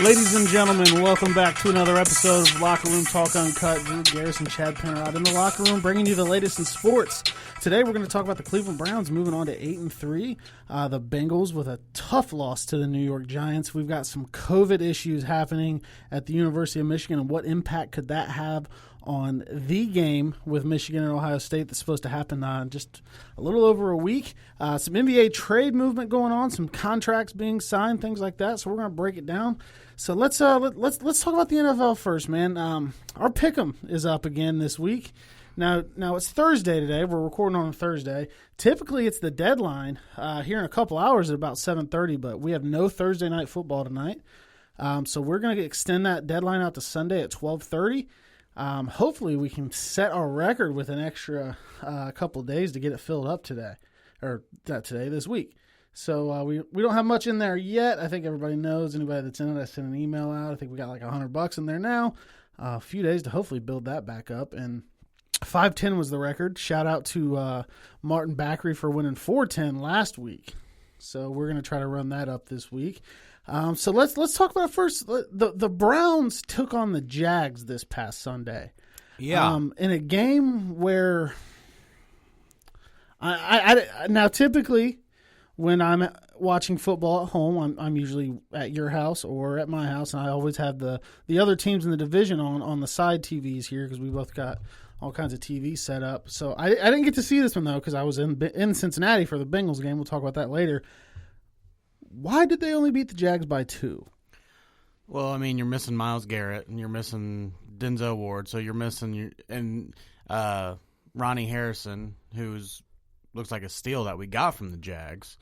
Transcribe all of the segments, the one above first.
Ladies and gentlemen, welcome back to another episode of Locker Room Talk Uncut. Drew Garrison, Chad Penner out in the locker room, bringing you the latest in sports. Today, we're going to talk about the Cleveland Browns moving on to 8-3. The Bengals with a tough loss to the New York Giants. We've got some COVID issues happening at the University of Michigan, and what impact could that have on the game with Michigan and Ohio State that's supposed to happen just a little over a week. Some NBA trade movement going on, some contracts being signed, things like that. So we're going to break it down. So let's talk about the NFL first, man. Our pick'em is up again this week. Now it's Thursday today. We're recording on a Thursday. Typically it's the deadline here in a couple hours at about 7:30, but we have no Thursday night football tonight. So we're going to extend that deadline out to Sunday at 12:30. Hopefully we can set our record with an extra couple of days to get it filled up this week. So we don't have much in there yet. I think everybody knows. Anybody that's in it, I sent an email out. I think we got like $100 in there now. A few days to hopefully build that back up. And 510 was the record. Shout out to Martin Backery for winning 410 last week. So we're going to try to run that up this week. So let's talk about it first. The Browns took on the Jags this past Sunday. Yeah. In a game where I now typically when I'm watching football at home, I'm usually at your house or at my house, and I always have the other teams in the division on the side TVs here because we both got all kinds of TVs set up. So I didn't get to see this one, though, because I was in Cincinnati for the Bengals game. We'll talk about that later. Why did they only beat the Jags by 2? Well, I mean, you're missing Myles Garrett, and you're missing Denzel Ward, so you're missing Ronnie Harrison, who's looks like a steal that we got from the Jags,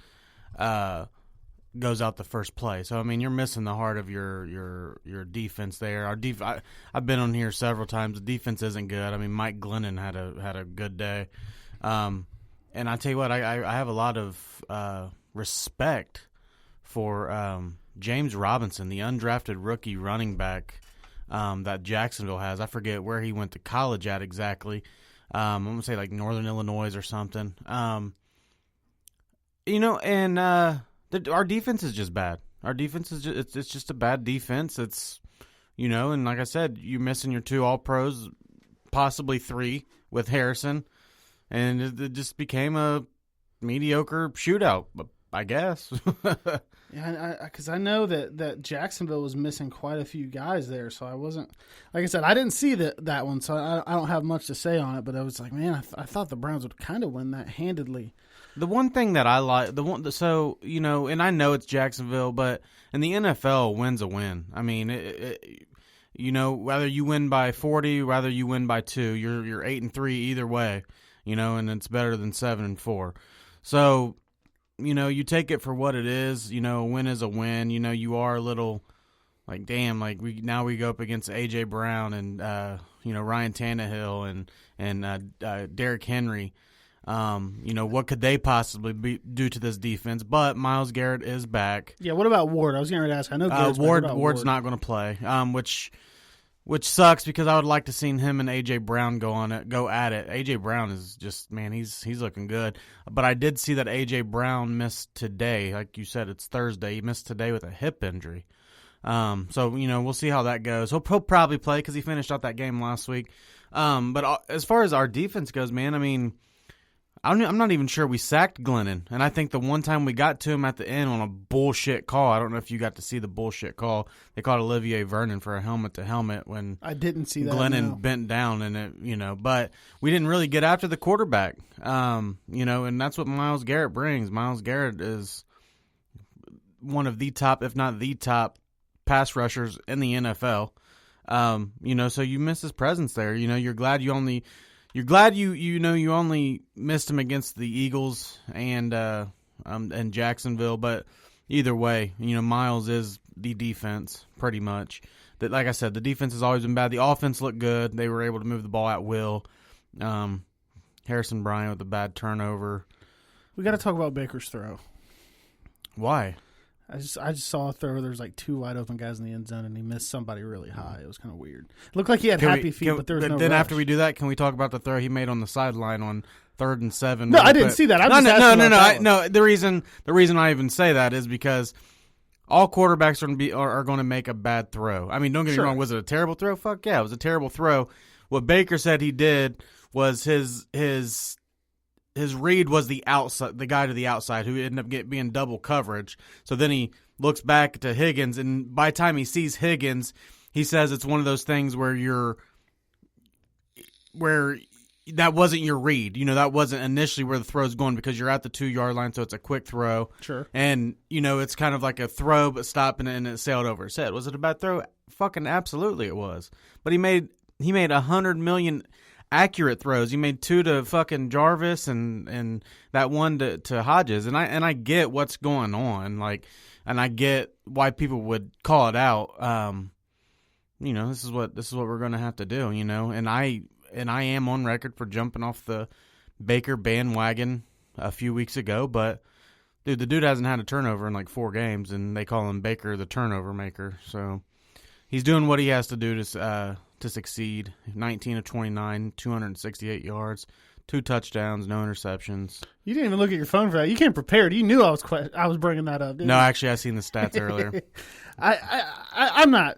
goes out the first play. So, I mean, you're missing the heart of your defense there. I've been on here several times. The defense isn't good. I mean, Mike Glennon had a good day. And I tell you what, I have a lot of respect for James Robinson, the undrafted rookie running back that Jacksonville has. I forget where he went to college at exactly. I'm going to say like Northern Illinois or something. Our defense is just bad. Our defense is it's just a bad defense. It's, and like I said, you're missing your 2 All-Pros, possibly 3 with Harrison, and it just became a mediocre shootout, I guess. Yeah, because I know that Jacksonville was missing quite a few guys there, so I wasn't, like I said, I didn't see that one, so I don't have much to say on it. But I was like, man, I thought the Browns would kind of win that handedly. The one thing that I like, and I know it's Jacksonville, but in the NFL, win's a win. I mean, whether you win by 40, whether you win by 2, you're 8-3 either way, and it's better than 7-4. So, you take it for what it is. A win is a win. You are a little like, damn, like we go up against A.J. Brown and Ryan Tannehill and Derrick Henry. What could they possibly do to this defense? But Myles Garrett is back. Yeah, what about Ward? I was going to ask. I know Garrett's Ward's not going to play, which sucks because I would like to see him and A.J. Brown go at it. A.J. Brown is just, man, he's looking good. But I did see that A.J. Brown missed today. Like you said, it's Thursday. He missed today with a hip injury. So, we'll see how that goes. He'll probably play because he finished out that game last week. But as far as our defense goes, man, I mean, I'm not even sure we sacked Glennon. And I think the one time we got to him at the end on a bullshit call, I don't know if you got to see the bullshit call. They called Olivier Vernon for a helmet-to-helmet when I didn't see that. Glennon bent down and it, but we didn't really get after the quarterback. And that's what Myles Garrett brings. Myles Garrett is one of the top, if not the top, pass rushers in the NFL. So you miss his presence there. You're glad you only missed him against the Eagles and Jacksonville, but either way, Myles is the defense pretty much. That, like I said, the defense has always been bad. The offense looked good. They were able to move the ball at will. Harrison Bryant with a bad turnover. We got to talk about Baker's throw. Why? I just saw a throw where there was like 2 wide open guys in the end zone, and he missed somebody really high. It was kind of weird. It looked like he had happy feet, but there was no Then rush. after we do that, can we talk about the throw he made on the sideline on 3rd and 7? No, I didn't see that. No. The reason I even say that is because All quarterbacks are going to make a bad throw. I mean, don't get me wrong. Was it a terrible throw? Fuck yeah, it was a terrible throw. What Baker said he did was his read was the outside, the guy to the outside who ended up being double coverage. So then he looks back to Higgins, and by the time he sees Higgins, he says it's one of those things where that wasn't your read. That wasn't initially where the throw's going because you're at the 2-yard line, so it's a quick throw. Sure. And, it's kind of like a throw but stop and it sailed over his head. Was it a bad throw? Fucking absolutely it was. But he made 100 million accurate throws. He made 2 to fucking Jarvis and that one to Hodges. And I get what's going on. And I get why people would call it out. This is what we're going to have to do, And I am on record for jumping off the Baker bandwagon a few weeks ago, but dude, the dude hasn't had a turnover in like 4 games, and they call him Baker the turnover maker. So he's doing what he has to do to succeed. 19 of 29, 268 yards, 2 touchdowns, no interceptions. You didn't even look at your phone for that. You came prepared. You knew I was bringing that up. No, actually, I seen the stats earlier. I'm not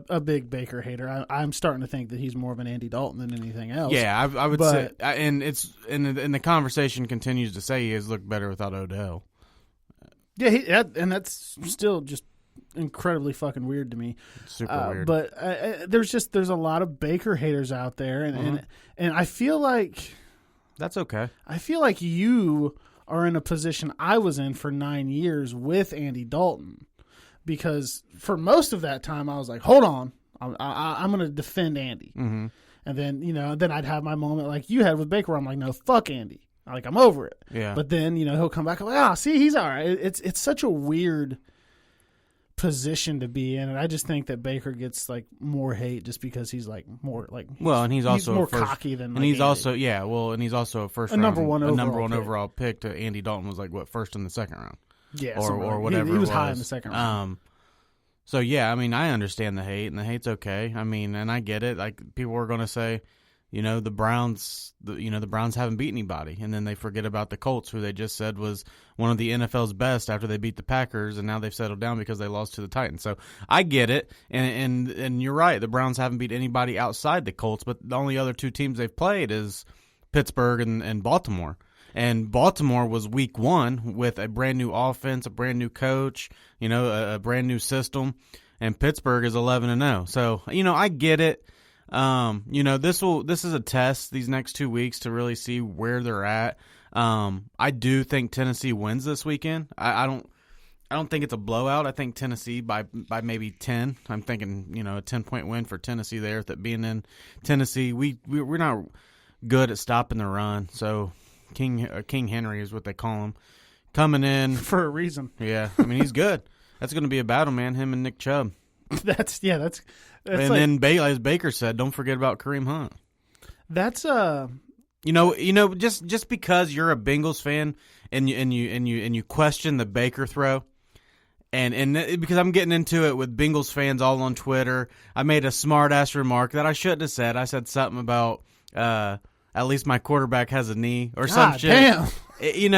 a big Baker hater. I'm starting to think that he's more of an Andy Dalton than anything else. Yeah, I would say, and it's and the conversation continues to say he has looked better without Odell. Yeah, and that's still just incredibly fucking weird to me. Super weird. But there's a lot of Baker haters out there, and I feel like that's okay. I feel like you are in a position I was in for 9 years with Andy Dalton, because for most of that time I was like, hold on, I'm going to defend Andy, and then then I'd have my moment like you had with Baker, where I'm like, no, fuck Andy, like I'm over it. Yeah. But then he'll come back, I'm like, see, he's all right. It's such a weird position to be in, and I just think that Baker gets like more hate just because he's like more like and he's also more cocky than and he's Andy. Also and he's also a number one overall pick to Andy Dalton was like what, first in the second round, or whatever. He was high in the second round. So yeah, I mean, I understand the hate, and the hate's okay. I mean, and I get it. Like people are going to say, the Browns, the Browns haven't beat anybody, and then they forget about the Colts, who they just said was one of the NFL's best after they beat the Packers, and now they've settled down because they lost to the Titans. So I get it, and you're right. The Browns haven't beat anybody outside the Colts, but the only other 2 teams they've played is Pittsburgh and Baltimore. And Baltimore was week 1 with a brand new offense, a brand new coach, a brand new system, and Pittsburgh is 11-0. So I get it. This is a test these next 2 weeks to really see where they're at. I do think Tennessee wins this weekend. I don't think it's a blowout. I think Tennessee by maybe 10. I'm thinking, a 10-point win for Tennessee there. That being in Tennessee, we're not good at stopping the run. So King Henry is what they call him, coming in for a reason. Yeah, I mean, he's good. That's going to be a battle, man. Him and Nick Chubb. That's and like, then as Baker said, don't forget about Kareem Hunt. That's just because you're a Bengals fan and you question the Baker throw, and because I'm getting into it with Bengals fans all on Twitter, I made a smart ass remark that I shouldn't have said. I said something about at least my quarterback has a knee or some shit. Damn. And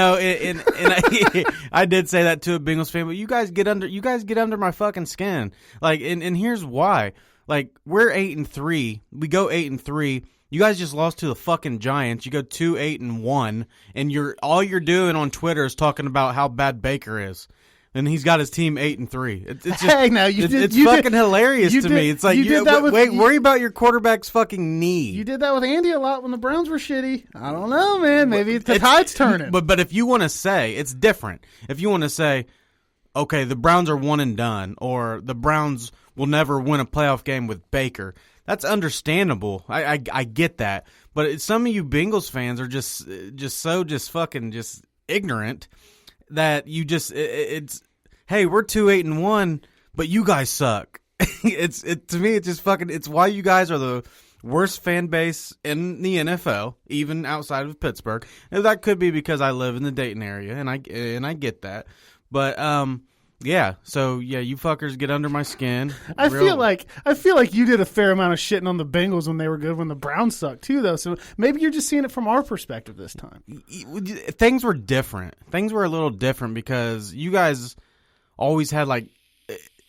I did say that to a Bengals fan, but you guys get under my fucking skin. Like, and here's why. Like, we're 8-3. We go 8-3. You guys just lost to the fucking Giants. You go 2-8-1, and all you're doing on Twitter is talking about how bad Baker is. And he's got his team 8-3. It's just, hey, now it's fucking hilarious to me. It's like, worry about your quarterback's fucking knee. You did that with Andy a lot when the Browns were shitty. I don't know, man. Maybe the tide's turning. But if you want to say, it's different. If you want to say, okay, the Browns are one and done, or the Browns will never win a playoff game with Baker, that's understandable. I get that. But some of you Bengals fans are just fucking ignorant. That you it's hey, we're 2-8-1, but you guys suck. To me, it's just fucking. It's why you guys are the worst fan base in the NFL, even outside of Pittsburgh. And that could be because I live in the Dayton area, and I get that. But yeah. So yeah, you fuckers get under my skin. I feel like you did a fair amount of shitting on the Bengals when they were good, when the Browns sucked too, though. So maybe you're just seeing it from our perspective this time. Things were different. Things were a little different because you guys always had like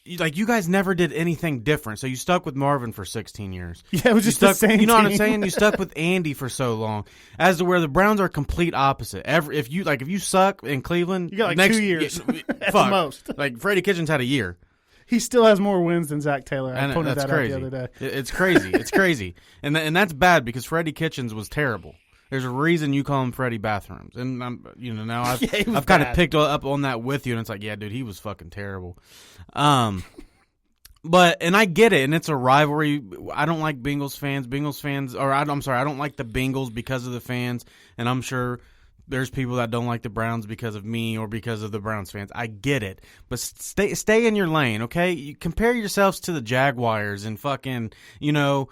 you guys never did anything different. So you stuck with Marvin for 16 years. Yeah, it was just the same You know what I'm team. saying? You stuck with Andy for so long. As to where the Browns are complete opposite. If you suck in Cleveland, You got like next, 2 years at fuck. the most. Like Freddie Kitchens had a year. He still has more wins than Zach Taylor. I And pointed that's that crazy. out the other day. It's crazy. It's crazy. And that's bad because Freddie Kitchens was terrible. There's a reason you call him Freddie Bathrooms. And now I've Yeah, he was I've kind of bad. picked up on that with you, and it's like, yeah, dude, he was fucking terrible. But I get it, and it's a rivalry. I don't like Bengals fans. I don't like the Bengals because of the fans, and I'm sure there's people that don't like the Browns because of me or because of the Browns fans. I get it, but stay in your lane, okay? You compare yourselves to the Jaguars and fucking, to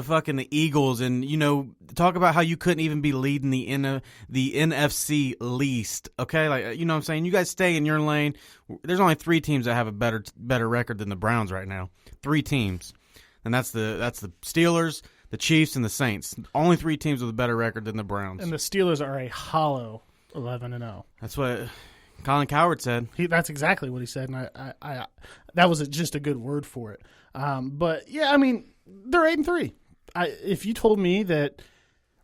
fucking the Eagles, and talk about how you couldn't even be leading the NFC least, okay? Like, you know what I'm saying? You guys stay in your lane. There's only 3 teams that have a better record than the Browns right now. 3 teams, and that's the Steelers, the Chiefs, and the Saints. Only 3 teams with a better record than the Browns. And the Steelers are a hollow 11-0. That's what Colin Cowherd said. That's exactly what he said, and I that was just a good word for it. But yeah, I mean, they're 8-3. If you told me that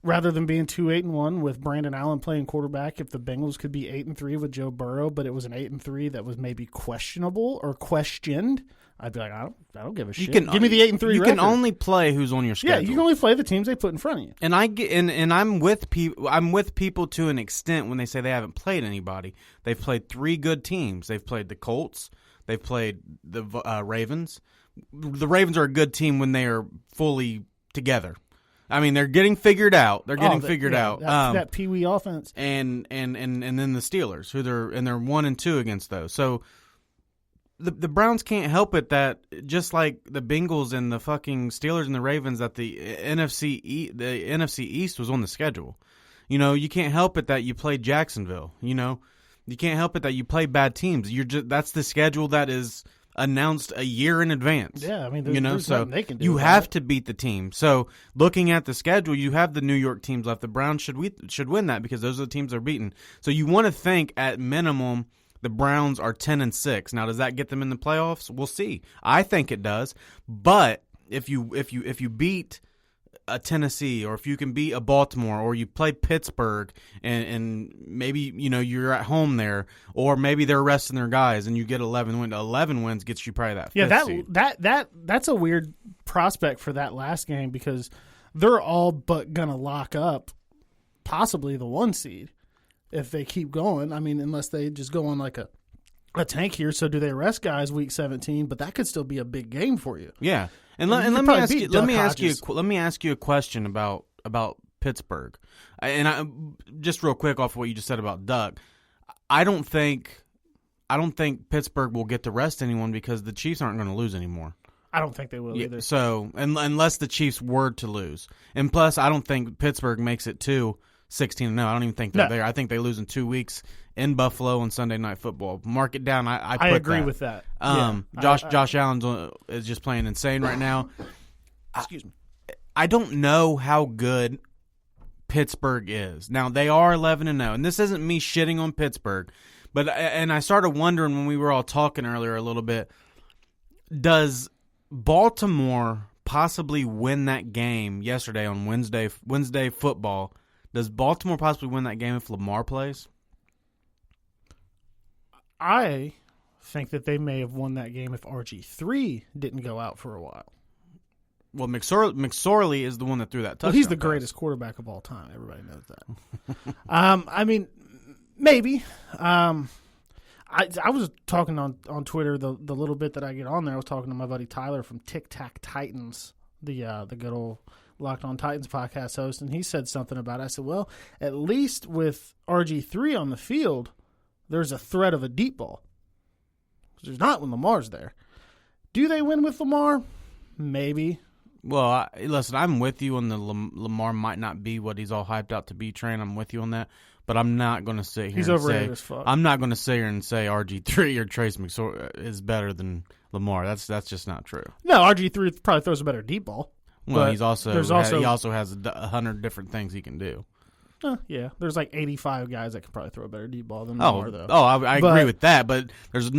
rather than being 2-8-1 with Brandon Allen playing quarterback, if the Bengals could be 8-3 with Joe Burrow, but it was an 8-3 that was maybe questionable or questioned, I'd be like, I don't give a shit. Give me the 8-3. You record. can only play who's on your schedule. Yeah, you can only play the teams they put in front of you. And I get, and I'm with people. I'm with people to an extent when they say they haven't played anybody. They've played 3 good teams. They've played the Colts. They've played the Ravens. The Ravens are a good team when they are fully together. I mean, they're getting figured out. They're getting figured out. That Pee-wee offense, and then the Steelers, they're 1-2 against those. So the Browns can't help it that just like the Bengals and the fucking Steelers and the Ravens, that the NFC East was on the schedule. You can't help it that you played Jacksonville. You can't help it that you play bad teams. That's the schedule that is announced a year in advance. Yeah, I mean, there's so nothing they can do. You have to beat the team. So looking at the schedule, you have the New York teams left. The Browns should win that because those are the teams they're beating. So you want to think at minimum the Browns are 10-6. Now, does that get them in the playoffs? We'll see. I think it does. But if you beat a Tennessee, or if you can beat a Baltimore, or you play Pittsburgh, and maybe you're at home there, or maybe they're resting their guys, and you get 11 wins. 11 wins gets you probably that. Yeah, fifth seed. that's a weird prospect for that last game because they're all but gonna lock up possibly the 1 seed if they keep going. I mean, unless they just go on like a tank here. So do they rest guys week 17? But that could still be a big game for you. Yeah. And let me ask you a question about Pittsburgh. And just real quick off of what you just said about Duck. I don't think Pittsburgh will get to rest anyone because the Chiefs aren't going to lose anymore. I don't think they will either. So, unless the Chiefs were to lose. And plus, I don't think Pittsburgh makes it to 16-0. I don't even think they're there. I think they lose in 2 weeks in Buffalo on Sunday Night Football. Mark it down. I agree with that. Josh Allen is just playing insane right now. Excuse me. I don't know how good Pittsburgh is. Now, they are 11-0, and this isn't me shitting on Pittsburgh, but I started wondering when we were all talking earlier a little bit, does Baltimore possibly win that game yesterday on Wednesday football? Does Baltimore possibly win that game if Lamar plays? I think that they may have won that game if RG3 didn't go out for a while. Well, McSorley is the one that threw that touchdown. Well, he's the greatest quarterback of all time. Everybody knows that. I mean, maybe. I was talking on Twitter the little bit that I get on there. I was talking to my buddy Tyler from Tic Tac Titans, the good old Locked On Titans podcast host, and he said something about it. I said, well, at least with RG3 on the field, there's a threat of a deep ball. There's not when Lamar's there. Do they win with Lamar? Maybe. Well, listen, I'm with you on the Lamar might not be what he's all hyped out to be, Train. I'm with you on that. But I'm not going to sit here as fuck. I'm not going to sit here and say RG3 or Trace McSorley is better than Lamar. That's just not true. No, RG3 probably throws a better deep ball. Well, he also has 100 different things he can do. Yeah, there's like 85 guys that can probably throw a better deep ball than Lamar, though. I agree with that, but there's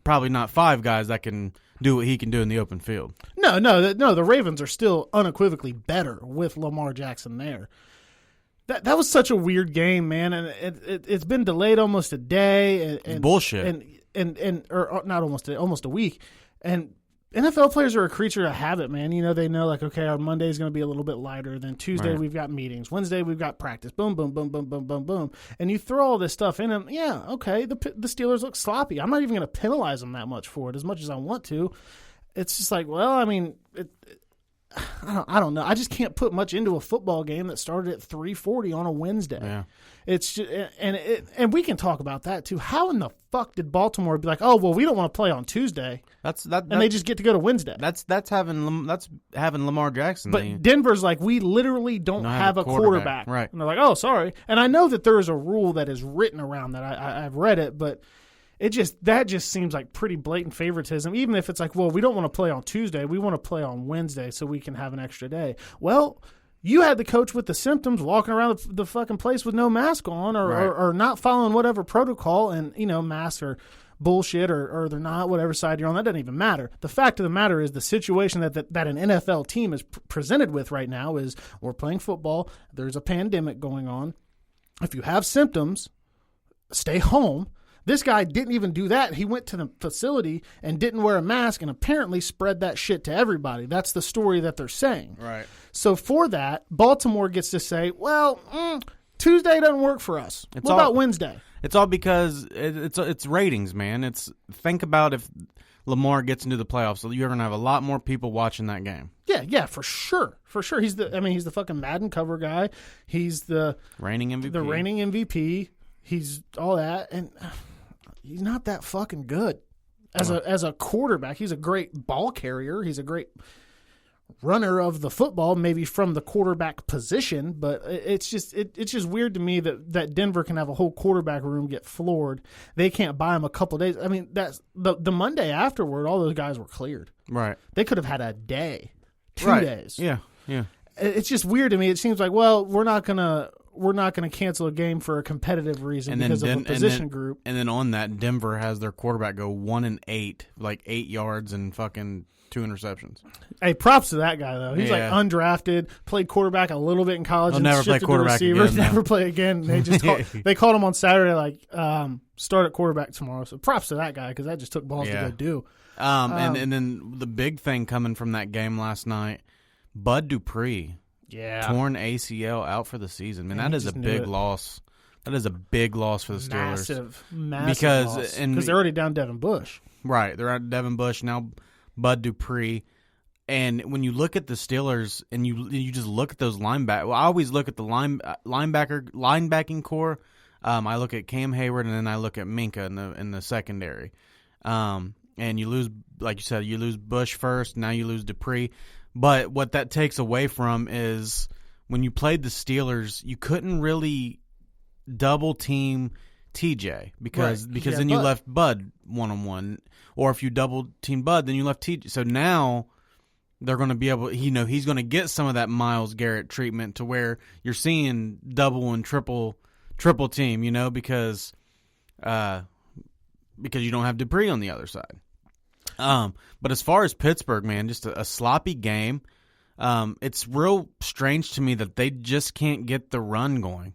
probably not 5 guys that can do what he can do in the open field. No. The Ravens are still unequivocally better with Lamar Jackson there. That was such a weird game, man, and it's been delayed almost a day. And bullshit. Or not almost a week. And NFL players are a creature of habit, man. You know, they know, like, okay, our Monday is going to be a little bit lighter. Then Tuesday we've got meetings. Wednesday we've got practice. Boom, boom, boom, boom, boom, boom, boom. And you throw all this stuff in, and yeah, okay, the Steelers look sloppy. I'm not even going to penalize them that much for it, as much as I want to. It's just like, well, I mean, I don't know. I just can't put much into a football game that started at 3:40 on a Wednesday. Yeah. It's just, and we can talk about that too. How in the fuck did Baltimore be like, oh well, we don't want to play on Tuesday? And they just get to go to Wednesday. That's having Lamar Jackson. But Denver's like, we literally don't have a quarterback. Right. And they're like, oh, sorry. And I know that there is a rule that is written around that. I've read it, but that just seems like pretty blatant favoritism. Even if it's like, well, we don't want to play on Tuesday, we want to play on Wednesday so we can have an extra day. Well, you had the coach with the symptoms walking around the fucking place with no mask on, or not following whatever protocol, and masks are bullshit, or they're not, whatever side you're on. That doesn't even matter. The fact of the matter is the situation that an NFL team is presented with right now is we're playing football. There's a pandemic going on. If you have symptoms, stay home. This guy didn't even do that. He went to the facility and didn't wear a mask and apparently spread that shit to everybody. That's the story that they're saying. Right. So for that, Baltimore gets to say, well, Tuesday doesn't work for us. What about Wednesday? It's all because it's ratings, man. Think about if Lamar gets into the playoffs, so you're going to have a lot more people watching that game. Yeah, for sure. For sure. He's the fucking Madden cover guy. He's the reigning MVP. He's all that, and he's not that fucking good as a quarterback. He's a great ball carrier. He's a great runner of the football, maybe from the quarterback position. But it's just weird to me that Denver can have a whole quarterback room get floored. They can't buy him a couple days. I mean, that's the Monday afterward. All those guys were cleared. Right. They could have had a day, 2 days. Yeah. It's just weird to me. It seems like, well, we're not gonna cancel a game for a competitive reason because of a position group. And then on that, Denver has their quarterback go 1-8, like 8 yards and fucking 2 interceptions. Hey, props to that guy, though. He's like undrafted, played quarterback a little bit in college. He'll never play quarterback again. Never play again. They just they called him on Saturday, like, start at quarterback tomorrow. So props to that guy, because that just took balls to go do. And then the big thing coming from that game last night, Bud Dupree. Yeah. Torn ACL, out for the season. Man, that is a big loss. That is a big loss for the Steelers. Massive loss. Because they're already down Devin Bush. Right. They're out Devin Bush, now Bud Dupree. And when you look at the Steelers and you just look at those linebackers, well, I always look at the linebacking core. I look at Cam Hayward, and then I look at Minka in the secondary. And you lose, like you said, you lose Bush first, now you lose Dupree. But what that takes away from is when you played the Steelers, you couldn't really double team TJ because then you left Bud one-on-one. Or if you double team Bud, then you left TJ. So now they're going to be able, he's going to get some of that Myles Garrett treatment to where you're seeing double and triple team, because you don't have Dupree on the other side. But as far as Pittsburgh, man, just a sloppy game. It's real strange to me that they just can't get the run going.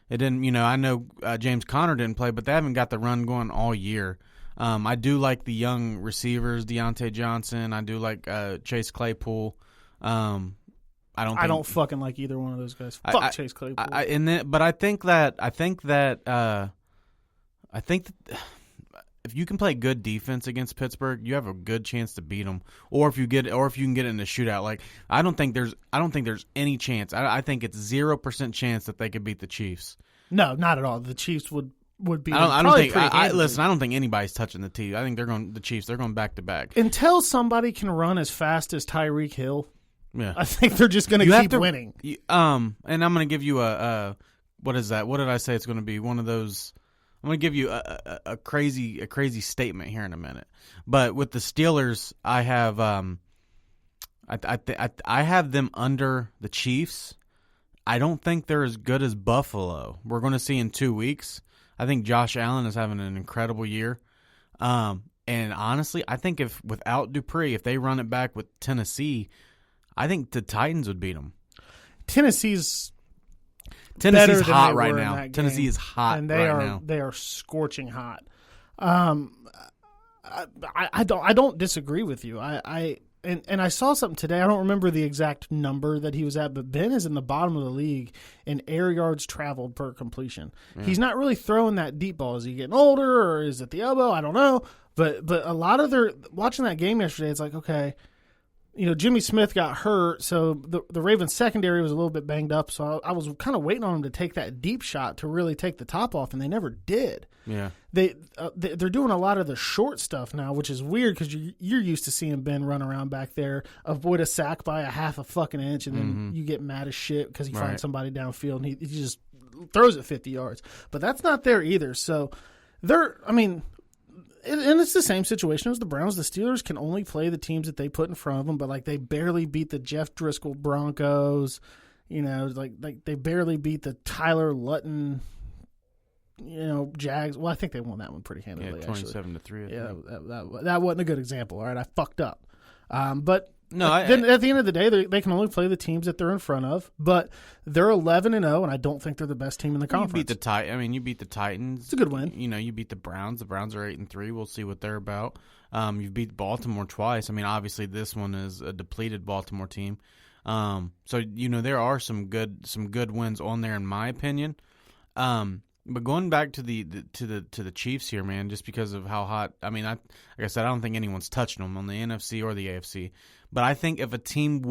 It didn't, I know James Conner didn't play, but they haven't got the run going all year. I do like the young receivers, Deontay Johnson. I do like Chase Claypool. I don't fucking like either one of those guys. Fuck Chase Claypool. But I think that if you can play good defense against Pittsburgh, you have a good chance to beat them. Or if you can get in a shootout, like I don't think there's any chance. I think it's 0% chance that they could beat the Chiefs. No, not at all. The Chiefs would beat them. I don't think. Listen, I don't think anybody's touching the Chiefs. I think the Chiefs. They're going back to back until somebody can run as fast as Tyreek Hill. Yeah, I think they're just going to keep winning. And I'm going to give you a what is that? What did I say? It's going to be one of those. I'm going to give you a crazy statement here in a minute. But with the Steelers, I have I have them under the Chiefs. I don't think they're as good as Buffalo. We're going to see in 2 weeks. I think Josh Allen is having an incredible year. And honestly, I think if without Dupree, if they run it back with Tennessee, I think the Titans would beat them. Tennessee's hot right now. Tennessee is hot and right now. They are scorching hot. I don't disagree with you. And I saw something today. I don't remember the exact number that he was at, but Ben is in the bottom of the league in air yards traveled per completion. Yeah. He's not really throwing that deep ball. Is he getting older, or is it the elbow? I don't know. But a lot of watching that game yesterday, it's like, okay, Jimmy Smith got hurt, so the Ravens secondary was a little bit banged up. So I was kind of waiting on him to take that deep shot to really take the top off, and they never did. Yeah, they're doing a lot of the short stuff now, which is weird because you're used to seeing Ben run around back there, avoid a sack by a half a fucking inch, and then you get mad as shit because he finds somebody downfield and he just throws it 50 yards. But that's not there either. So and it's the same situation as the Browns. The Steelers can only play the teams that they put in front of them, but they barely beat the Jeff Driscoll Broncos. Like they barely beat the Tyler Lutton, Jags. Well, I think they won that one pretty handily. 27-3. Yeah, that wasn't a good example. All right, I fucked up. But then at the end of the day, they can only play the teams that they're in front of. But they're 11-0, and I don't think they're the best team in the conference. You beat the Titans. It's a good win. You beat the Browns. The Browns are 8-3. We'll see what they're about. You beat Baltimore twice. Obviously this one is a depleted Baltimore team. So there are some good wins on there in my opinion. But going back to the Chiefs here, man, just because of how hot. Like I said, I don't think anyone's touching them on the NFC or the AFC. But I think if a team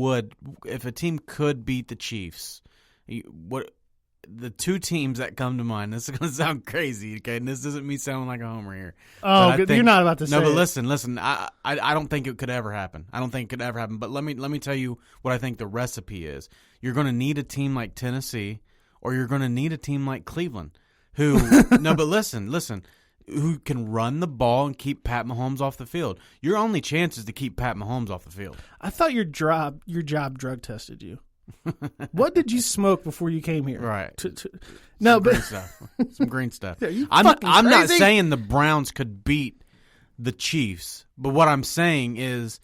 could beat the Chiefs, the two teams that come to mind. This is going to sound crazy, okay? And this isn't me sounding like a homer here. Oh, you're not about to say. No, but listen. I don't think it could ever happen. But let me tell you what I think the recipe is. You're going to need a team like Tennessee, or you're going to need a team like Cleveland. Who can run the ball and keep Pat Mahomes off the field. Your only chance is to keep Pat Mahomes off the field. I thought your job drug tested you. What did you smoke before you came here? Right. Some green stuff. Yeah, I'm not saying the Browns could beat the Chiefs, but what I'm saying is,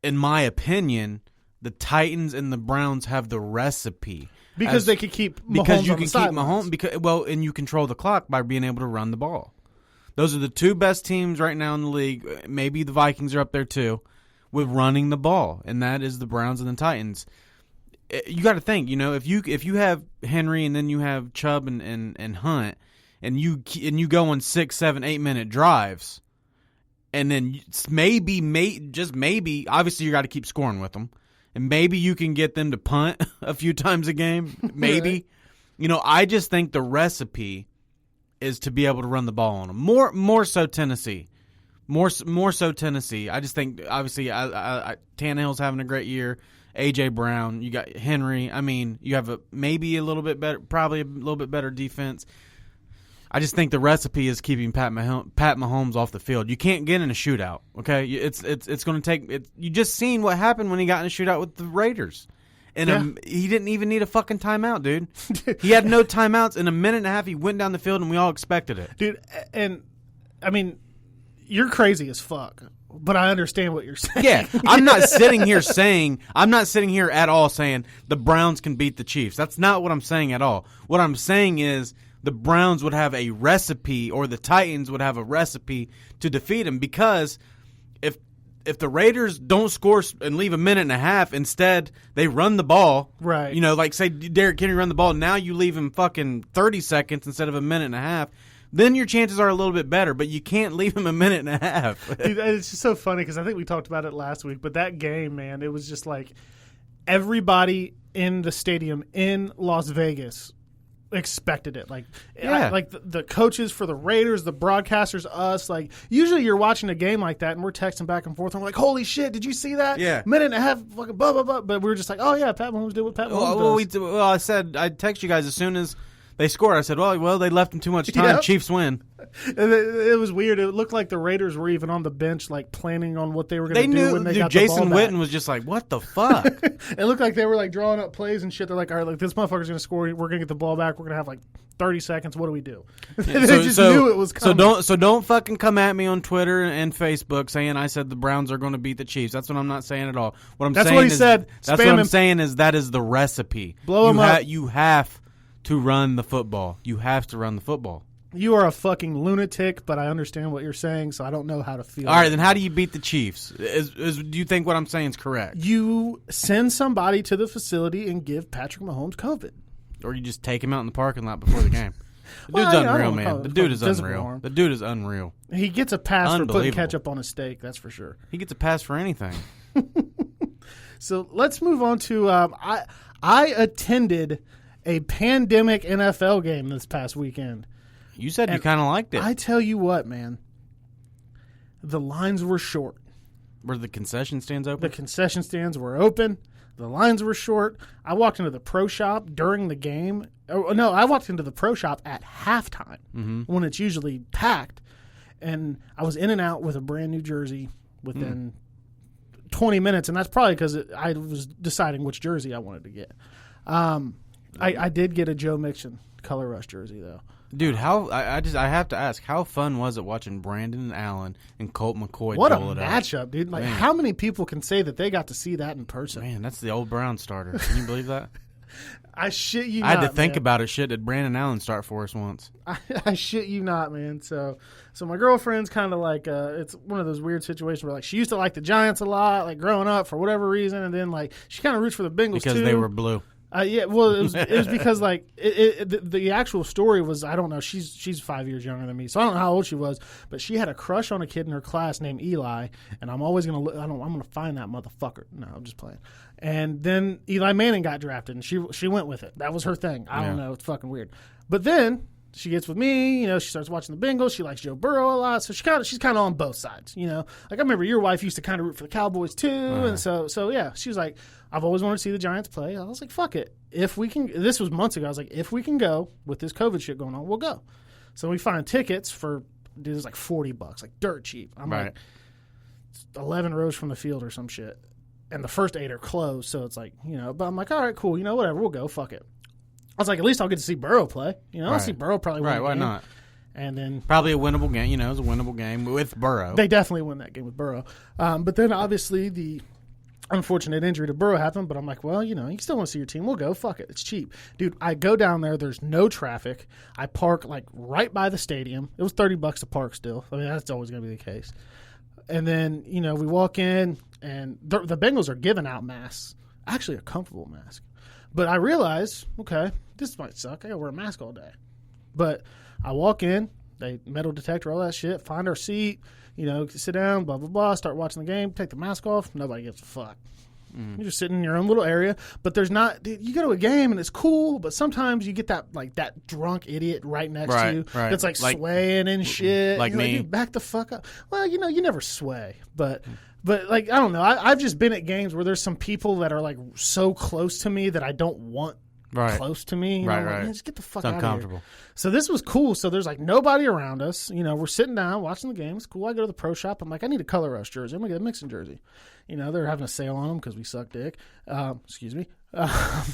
in my opinion, the Titans and the Browns have the recipe. Because they could keep Mahomes on the sidelines. And you control the clock by being able to run the ball. Those are the two best teams right now in the league. Maybe the Vikings are up there too, with running the ball, and that is the Browns and the Titans. You got to think, if you have Henry and then you have Chubb and Hunt, and you go on 6, 7, 8 minute drives, and then just maybe, obviously you got to keep scoring with them. And maybe you can get them to punt a few times a game. Maybe. I just think the recipe is to be able to run the ball on them. More so Tennessee. More so Tennessee. I just think, obviously, Tannehill's having a great year. A.J. Brown. You got Henry. You have maybe a little bit better, probably a little bit better defense. I just think the recipe is keeping Pat Mahomes off the field. You can't get in a shootout, okay? It's going to take – you just seen what happened when he got in a shootout with the Raiders. And he didn't even need a fucking timeout, dude. He had no timeouts. In a minute and a half, he went down the field, and we all expected it. Dude, and, you're crazy as fuck, but I understand what you're saying. Yeah, I'm not sitting here at all saying the Browns can beat the Chiefs. That's not what I'm saying at all. What I'm saying is – the Browns would have a recipe, or the Titans would have a recipe to defeat them, because if the Raiders don't score and leave a minute and a half, instead they run the ball. Right. Like say Derrick Henry run the ball, now you leave him fucking 30 seconds instead of a minute and a half. Then your chances are a little bit better, but you can't leave him a minute and a half. Dude, it's just so funny because I think we talked about it last week, but that game, man, it was just like everybody in the stadium in Las Vegas expected it. The coaches for the Raiders, the broadcasters, us. Usually you're watching a game like that and we're texting back and forth and we're like, holy shit, did you see that? Yeah. Minute and a half, fucking blah, blah, blah. But we were just like, oh yeah, Pat Mahomes did what Pat Mahomes does. I said I'd text you guys as soon as they scored. I said, well, they left them too much time. Yep. Chiefs win. And it was weird. It looked like the Raiders were even on the bench, like planning on what they were going to do when they got Jason the ball Witten back. was just like, what the fuck? It looked like they were like drawing up plays and shit. They're like, all right, like this motherfucker's going to score. We're going to get the ball back. We're going to have like 30 seconds. What do we do? They just knew it was coming. So don't fucking come at me on Twitter and Facebook saying I said the Browns are going to beat the Chiefs. That's what I'm not saying at all. That's what he said. That's what I'm saying is that is the recipe. Blow him up. You have to run the football. You have to run the football. You are a fucking lunatic, but I understand what you're saying, so I don't know how to feel. All right, then how do you beat the Chiefs? Do you think what I'm saying is correct? You send somebody to the facility and give Patrick Mahomes COVID. Or you just take him out in the parking lot before the game. The Well, dude's I unreal, don't man. call it The dude is physical unreal. harm. The dude is unreal. He gets a pass for putting Unbelievable. ketchup on a steak, that's for sure. He gets a pass for anything. So let's move on to I attended a pandemic NFL game this past weekend. You said you kind of liked it. I tell you what, man, the lines were short. Were the concession stands open? The concession stands were open. The lines were short. I walked into the pro shop during the game. Oh, no, I walked into the pro shop at halftime when it's usually packed. And I was in and out with a brand new jersey within 20 minutes. And that's probably because I was deciding which jersey I wanted to get. I did get a Joe Mixon Color Rush jersey, though. Dude, I have to ask, how fun was it watching Brandon Allen and Colt McCoy What a duel it out? matchup, dude. Like, how many people can say that they got to see that in person? Man, that's the old Brown starter. Can you believe that? I shit you I not, had to think man. about it. Shit, did Brandon Allen start for us once? I shit you not, man. So my girlfriend's kind of like, it's one of those weird situations where, like, she used to like the Giants a lot, like, growing up for whatever reason, and then, like, she kind of roots for the Bengals, Because too. they were blue. Yeah, well, it was because, like, the actual story was, I don't know, she's 5 years younger than me, so I don't know how old she was, but she had a crush on a kid in her class named Eli, and I'm always going to, I'm going to find that motherfucker. No, I'm just playing. And then Eli Manning got drafted, and she went with it. That was her thing. I don't know. It's fucking weird. But then she gets with me, you know, she starts watching the Bengals. She likes Joe Burrow a lot, so she's kind of on both sides, you know. Like, I remember your wife used to kind of root for the Cowboys too, and so yeah, she was like, I've always wanted to see the Giants play. I was like, fuck it. If we can, this was months ago. I was like, if we can go with this COVID shit going on, we'll go. So we find tickets for, dude, it was like $40, like dirt cheap. I'm like 11 rows from the field or some shit, and the first 8 are closed. So it's like, you know, but I'm like, all right, cool, you know, whatever, we'll go. Fuck it. I was like, at least I'll get to see Burrow play. You know, I'll see Burrow probably win. Right, why not? And then probably a winnable game. You know, it was a winnable game with Burrow. They definitely win that game with Burrow. But then obviously the unfortunate injury to Burrow happened. But I'm like, well, you know, you still want to see your team. We'll go. Fuck it. It's cheap. Dude, I go down there. There's no traffic. I park like right by the stadium. It was $30 to park still. I mean, that's always going to be the case. And then, you know, we walk in and the Bengals are giving out masks. Actually, a comfortable mask. But I realized, okay, this might suck. I got to wear a mask all day. But I walk in, they metal detector, all that shit, find our seat, you know, sit down, blah, blah, blah, start watching the game, take the mask off. Nobody gives a fuck. You're just sitting in your own little area. But there's not, dude, you go to a game and it's cool, but sometimes you get that, like, that drunk idiot right next to you that's, like swaying and shit. Like you're me. Like, dude, back the fuck up. Well, you know, you never sway. But like, I don't know. I've just been at games where there's some people that are, like, so close to me that I don't want close to me. You know, like, man, just get the fuck out of here. So this was cool. So there's like nobody around us. You know, we're sitting down watching the game. It's cool. I go to the pro shop. I'm like, I need a Color Rush jersey. I'm going to get a Mixon jersey. You know, they're having a sale on them because we suck dick. Excuse me.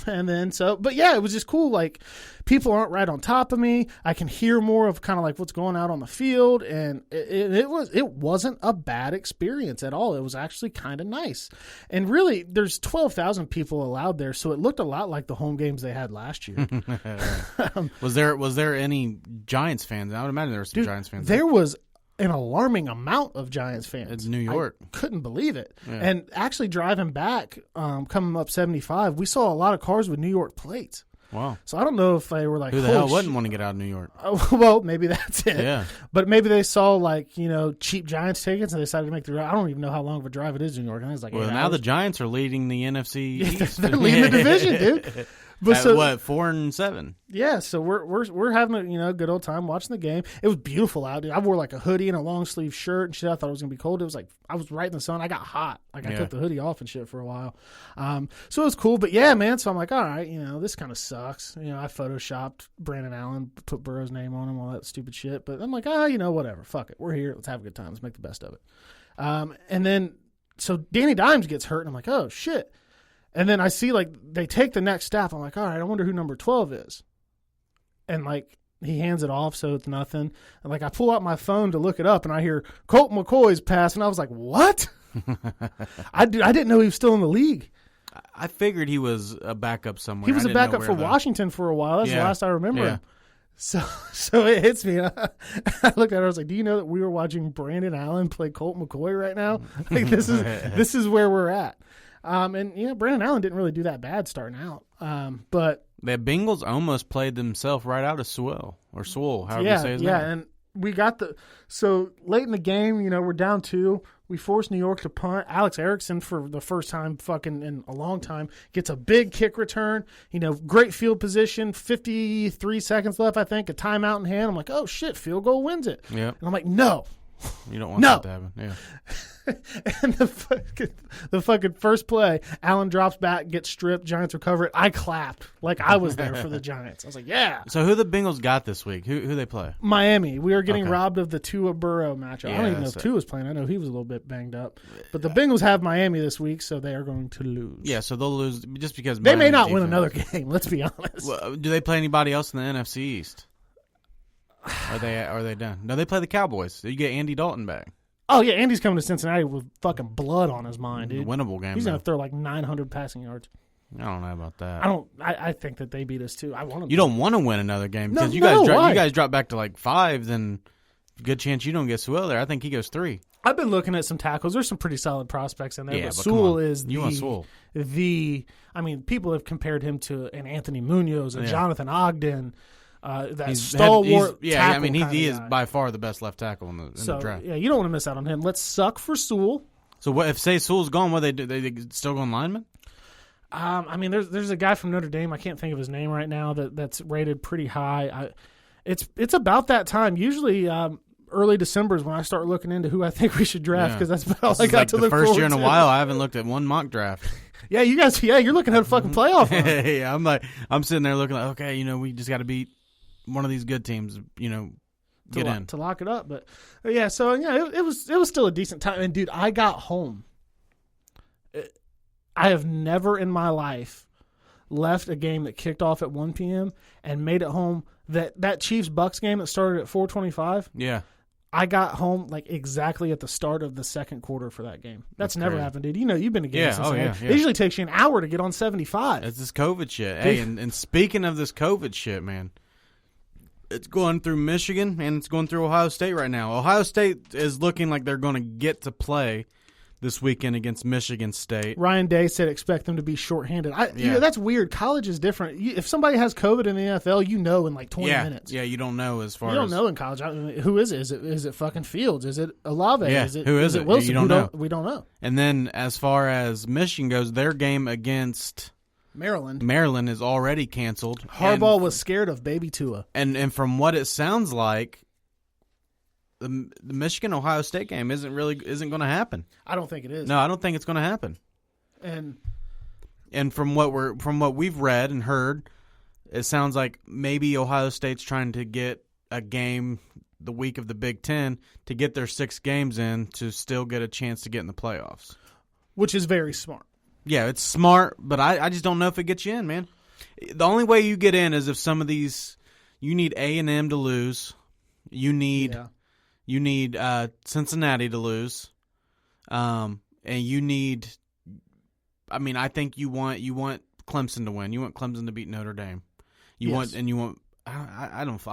And then but yeah, it was just cool. Like, people aren't right on top of me. I can hear more of kind of like what's going out on the field. And it wasn't a bad experience at all. It was actually kind of nice. And really, there's 12,000 people allowed there. So it looked a lot like the home games they had last year. Was there any Giants fans? I would imagine there were some Giants fans. There was an alarming amount of Giants fans. It's New York. I couldn't believe it. Yeah. And actually driving back, coming up 75, we saw a lot of cars with New York plates. Wow. So I don't know if they were like, who the hell wouldn't want to get out of New York? Well, maybe that's it. Yeah. But maybe they saw, like, you know, cheap Giants tickets and they decided to make the drive. I don't even know how long of a drive it is in New York. And I was like, well, now the Giants are leading the NFC East. They're leading the division, dude. But At what, 4-7? Yeah, so we're having a good old time watching the game. It was beautiful out, dude. I wore like a hoodie and a long sleeve shirt and shit. I thought it was gonna be cold. It was like I was right in the sun. I got hot. Like I took the hoodie off and shit for a while. So it was cool. But yeah, man. So I'm like, all right, this kind of sucks. I photoshopped Brandon Allen, put Burrow's name on him, all that stupid shit. But I'm like, whatever. Fuck it. We're here. Let's have a good time. Let's make the best of it. And then so Danny Dimes gets hurt, and I'm like, oh shit. And then I see, like, they take the next step. I'm like, all right, I wonder who number 12 is. And, like, he hands it off, so it's nothing. And, like, I pull out my phone to look it up, and I hear Colt McCoy's pass, and I was like, what? I didn't know he was still in the league. I figured he was a backup somewhere. He was a backup for Washington for a while. That's the last I remember him. So it hits me. And I looked at her. I was like, "Do you know that we were watching Brandon Allen play Colt McCoy right now? Like this is where we're at." And Brandon Allen didn't really do that bad starting out. But the Bengals almost played themselves right out of Sewell, however you say his name. Yeah, and we got so late in the game, we're down 2. We forced New York to punt. Alex Erickson, for the first time fucking in a long time, gets a big kick return. Great field position, 53 seconds left, I think, a timeout in hand. I'm like, oh shit, field goal wins it. Yep. And I'm like, no. You don't want that to happen. Yeah. And the fucking first play, Allen drops back, gets stripped, Giants recover it. I clapped like I was there for the Giants. I was like, yeah. So who the Bengals got this week? Who they play? Miami. We are getting robbed of the Tua Burrow matchup. I don't even know if Tua was playing. I know he was a little bit banged up. But the Bengals have Miami this week, so they are going to lose. Yeah, so they'll lose just because they may not win another game. Let's be honest. Well, do they play anybody else in the NFC East? Are they done? No, they play the Cowboys. You get Andy Dalton back. Oh, yeah, Andy's coming to Cincinnati with fucking blood on his mind, dude. Winnable game. He's going to throw like 900 passing yards. I don't know about that. I think that they beat us, too. I want them. You don't want to win another game because you guys drop back to like 5, then good chance you don't get Sewell there. I think he goes 3. I've been looking at some tackles. There's some pretty solid prospects in there, yeah, but Sewell is Sewell. People have compared him to an Anthony Munoz, a Jonathan Ogden, that stalwart tackle. He is by far the best left tackle in the draft. Yeah, you don't want to miss out on him. Let's suck for Sewell. So what if Sewell's gone? What they do? They still going lineman? There's a guy from Notre Dame. I can't think of his name right now. That's rated pretty high. It's about that time. Usually, early December is when I start looking into who I think we should draft because that's about all I got to look forward to. The first year in a while, I haven't looked at one mock draft. Yeah, you guys. Yeah, you're looking at a fucking playoff. Yeah, I'm sitting there looking like, okay, we just got to beat one of these good teams, get in to lock it up. But yeah, so it was still a decent time. And dude, I got home. I have never in my life left a game that kicked off at 1 p.m. and made it home. That Chiefs Bucks game that started at 4:25. Yeah. I got home like exactly at the start of the second quarter for that game. That's never happened, dude. You've been to games. Yeah. It usually takes you an hour to get on 75. It's this COVID shit. Hey, and speaking of this COVID shit, man, it's going through Michigan and it's going through Ohio State right now. Ohio State is looking like they're going to get to play this weekend against Michigan State. Ryan Day said expect them to be shorthanded. That's weird. College is different. If somebody has COVID in the NFL, in like 20 minutes. Yeah, you don't know as far as... You don't know in college. Who is it? Is it fucking Fields? Is it Olave? Yeah, who is it? Wilson? You don't know. We don't know. And then as far as Michigan goes, their game against... Maryland is already canceled. Harbaugh was scared of baby Tua. And from what it sounds like, the Michigan-Ohio State game isn't going to happen. I don't think it is. No, I don't think it's going to happen. And from what we've read and heard, it sounds like maybe Ohio State's trying to get a game the week of the Big Ten to get their 6 games in to still get a chance to get in the playoffs. Which is very smart. Yeah, it's smart, but I just don't know if it gets you in, man. The only way you get in is if some of these – you need A&M to lose. You need Cincinnati to lose. And you need – I think you want Clemson to win. You want Clemson to beat Notre Dame. I'm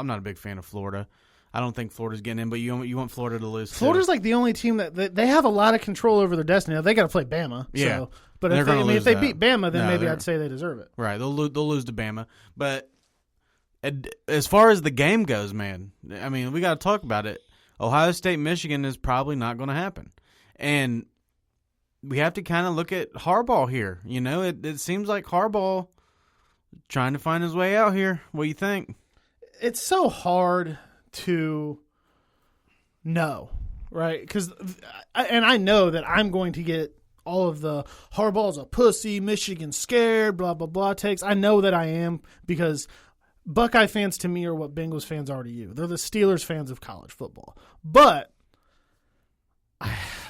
not a big fan of Florida. I don't think Florida's getting in, but you want Florida to lose. Florida's like the only team that they have a lot of control over their destiny. Now, they got to play Bama. Yeah. So, but if they beat Bama, then maybe I'd say they deserve it. Right. They'll lose to Bama. But as far as the game goes, man, we got to talk about it. Ohio State, Michigan is probably not going to happen. And we have to kind of look at Harbaugh here. It seems like Harbaugh trying to find his way out here. What do you think? It's so hard to know, right? Because, and I know that I'm going to get all of the Harbaugh's a pussy, Michigan scared, blah, blah, blah takes. I know that I am, because Buckeye fans to me are what Bengals fans are to you. They're the Steelers fans of college football. But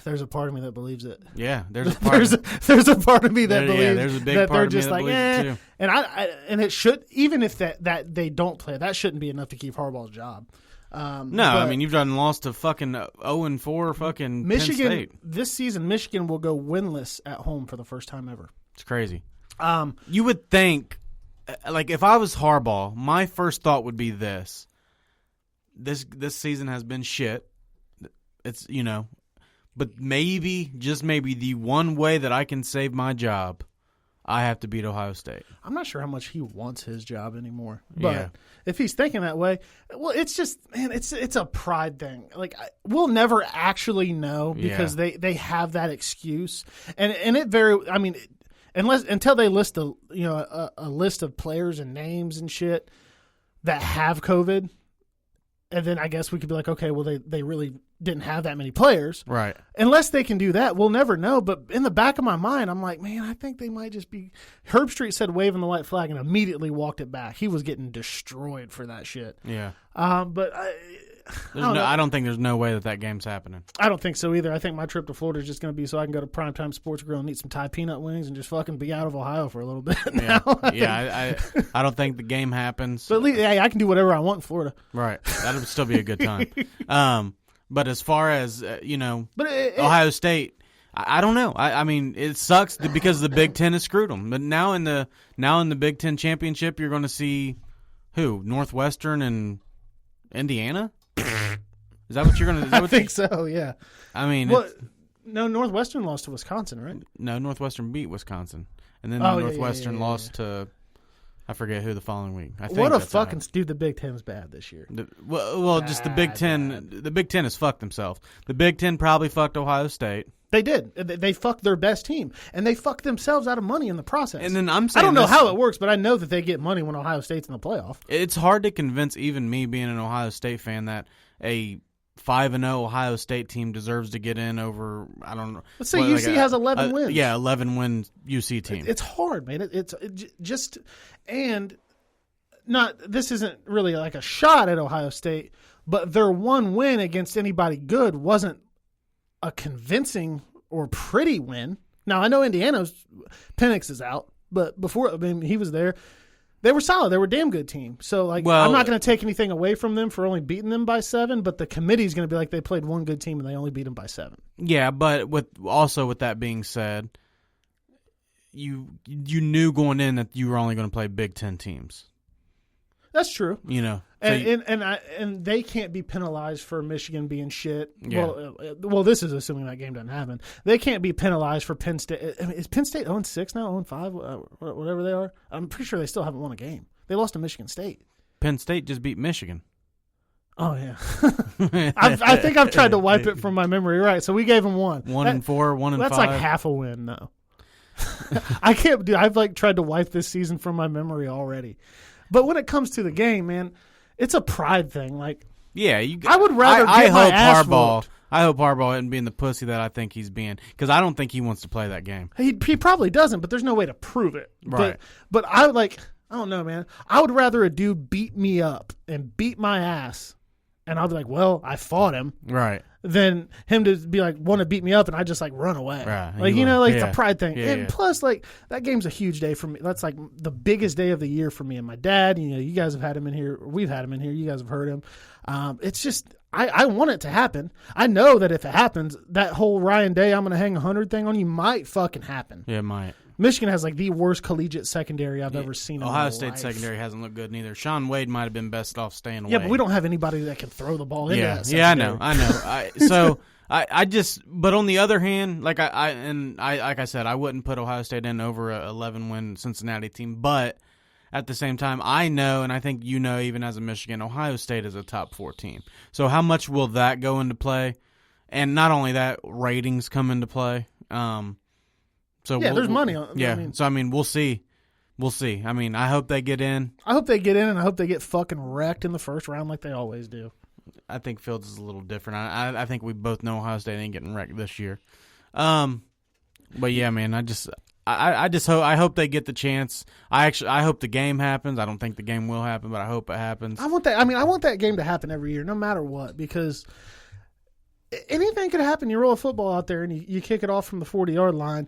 there's a part of me that believes it. Yeah, there's a part. there's a part of me that believes there's a big that part they're of just me that like, believes it too. And it should, even if that they don't play, that shouldn't be enough to keep Harbaugh's job. No, I mean, you've done lost to fucking 0-4 fucking Michigan. Penn State. This season, Michigan will go winless at home for the first time ever. It's crazy. You would think, like, if I was Harbaugh, my first thought would be this season has been shit. It's, but maybe, just maybe, the one way that I can save my job, I have to beat Ohio State. I'm not sure how much he wants his job anymore. But if he's thinking that way, well, it's just, man, it's a pride thing. Like, we'll never actually know, because they have that excuse. And it until they list a list of players and names and shit that have COVID, and then I guess we could be like, okay, well, they really didn't have that many players. Right. Unless they can do that, we'll never know. But in the back of my mind, I'm like, man, I think they might just be – Herb Street said waving the white flag and immediately walked it back. He was getting destroyed for that shit. Yeah. But I don't think there's no way that game's happening. I don't think so either. I think my trip to Florida is just going to be so I can go to Primetime Sports Grill and eat some Thai peanut wings and just fucking be out of Ohio for a little bit now. Yeah, I don't think the game happens. But at least, I can do whatever I want in Florida. Right. That'll still be a good time. But as far as, Ohio State, I don't know. I mean, it sucks because the Big Ten has screwed them. But now in the Big Ten championship, you're going to see who? Northwestern and Indiana? Is that what you're going to? I think so. Yeah. I mean, no. Northwestern lost to Wisconsin, right? No, Northwestern beat Wisconsin, and then Northwestern lost to. I forget who the following week. What a fucking dude! The Big Ten's bad this year. Just the Big Ten. Bad. The Big Ten has fucked themselves. The Big Ten probably fucked Ohio State. They did. They fucked their best team, and they fucked themselves out of money in the process. And then I'm saying, I don't know how it works, but I know that they get money when Ohio State's in the playoff. It's hard to convince even me, being an Ohio State fan, that a 5-0 Ohio State team deserves to get in over, I don't know. Let's say UC has 11 wins. Yeah, 11-win UC team. It's hard, man. It's just, and not, this isn't really like a shot at Ohio State, but their one win against anybody good wasn't a convincing or pretty win. Now, I know Penix is out, but before, he was there. They were solid. They were a damn good team. So, I'm not going to take anything away from them for only beating them by 7, but the committee's going to be like, they played one good team and they only beat them by 7. Yeah, but with that being said, you knew going in that you were only going to play Big Ten teams. That's true. And they can't be penalized for Michigan being shit. Yeah. Well, this is assuming that game doesn't happen. They can't be penalized for Penn State. Is Penn State 0-6 now, 0-5, whatever they are? I'm pretty sure they still haven't won a game. They lost to Michigan State. Penn State just beat Michigan. Oh, yeah. I think I've tried to wipe it from my memory. Right, so we gave them 1. 1-4, 1-5. That's like half a win, though. I can't do. I've tried to wipe this season from my memory already. But when it comes to the game, man, it's a pride thing. I would rather get my ass whooped. I hope Harbaugh isn't being the pussy that I think he's being, because I don't think he wants to play that game. He probably doesn't, but there's no way to prove it. Right. But I don't know, man. I would rather a dude beat me up and beat my ass, and I'll be like, well, I fought him. Right. Than him to be want to beat me up and I just run away. Right. It's a pride thing. Yeah, and plus, that game's a huge day for me. That's the biggest day of the year for me and my dad. You guys have had him in here. We've had him in here. You guys have heard him. It's just, I want it to happen. I know that if it happens, that whole Ryan Day, I'm going to hang 100 thing on you might fucking happen. Yeah, it might. Michigan has the worst collegiate secondary I've ever seen. Ohio State secondary hasn't looked good neither. Sean Wade might have been best off staying away. Yeah, but we don't have anybody that can throw the ball into that secondary. I know. But on the other hand, like I said, I wouldn't put Ohio State in over a 11-win Cincinnati team. But at the same time, I know, and I think even as a Michigan, Ohio State is a top 4 team. So how much will that go into play? And not only that, ratings come into play. There's money on. Yeah, we'll see. we'll see. I mean, I hope they get in. I hope they get in, and I hope they get fucking wrecked in the first round like they always do. I think Fields is a little different. I think we both know Ohio State ain't getting wrecked this year. But yeah, man, I hope they get the chance. I hope the game happens. I don't think the game will happen, but I hope it happens. I want that game to happen every year, no matter what, because anything could happen. You roll a football out there and you kick it off from the 40-yard line.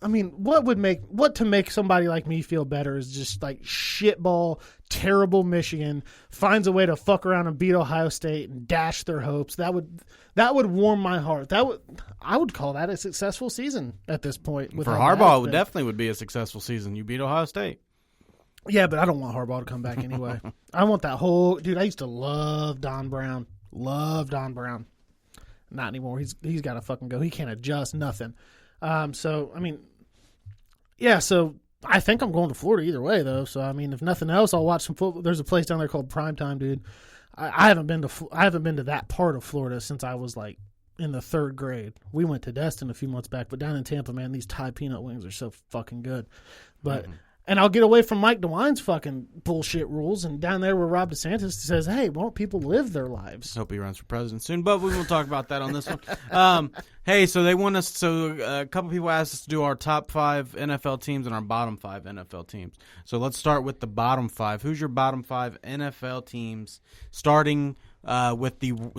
I mean, what to make somebody like me feel better is just like shitball, terrible Michigan finds a way to fuck around and beat Ohio State and dash their hopes. That would warm my heart. I would call that a successful season at this point. For Harbaugh, it would definitely be a successful season. You beat Ohio State. Yeah, but I don't want Harbaugh to come back anyway. I want that whole dude. I used to love Don Brown. Not anymore. He's got to fucking go. He can't adjust nothing. So I mean, yeah. So I think I'm going to Florida either way, though. So I mean, if nothing else, I'll watch some football. There's a place down there called Primetime, dude. I haven't been to that part of Florida since I was like in the 3rd grade. We went to Destin a few months back, but down in Tampa, man, these Thai peanut wings are so fucking good. But and I'll get away from Mike DeWine's fucking bullshit rules, and down there where Rob DeSantis says, "Hey, won't people live their lives?" Hope he runs for president soon, but we won't talk about that on this one. Hey, so they want us. So a couple people asked us to do our top 5 NFL teams and our bottom 5 NFL teams. So let's start with the bottom 5. Who's your bottom 5 NFL teams? Starting with 20.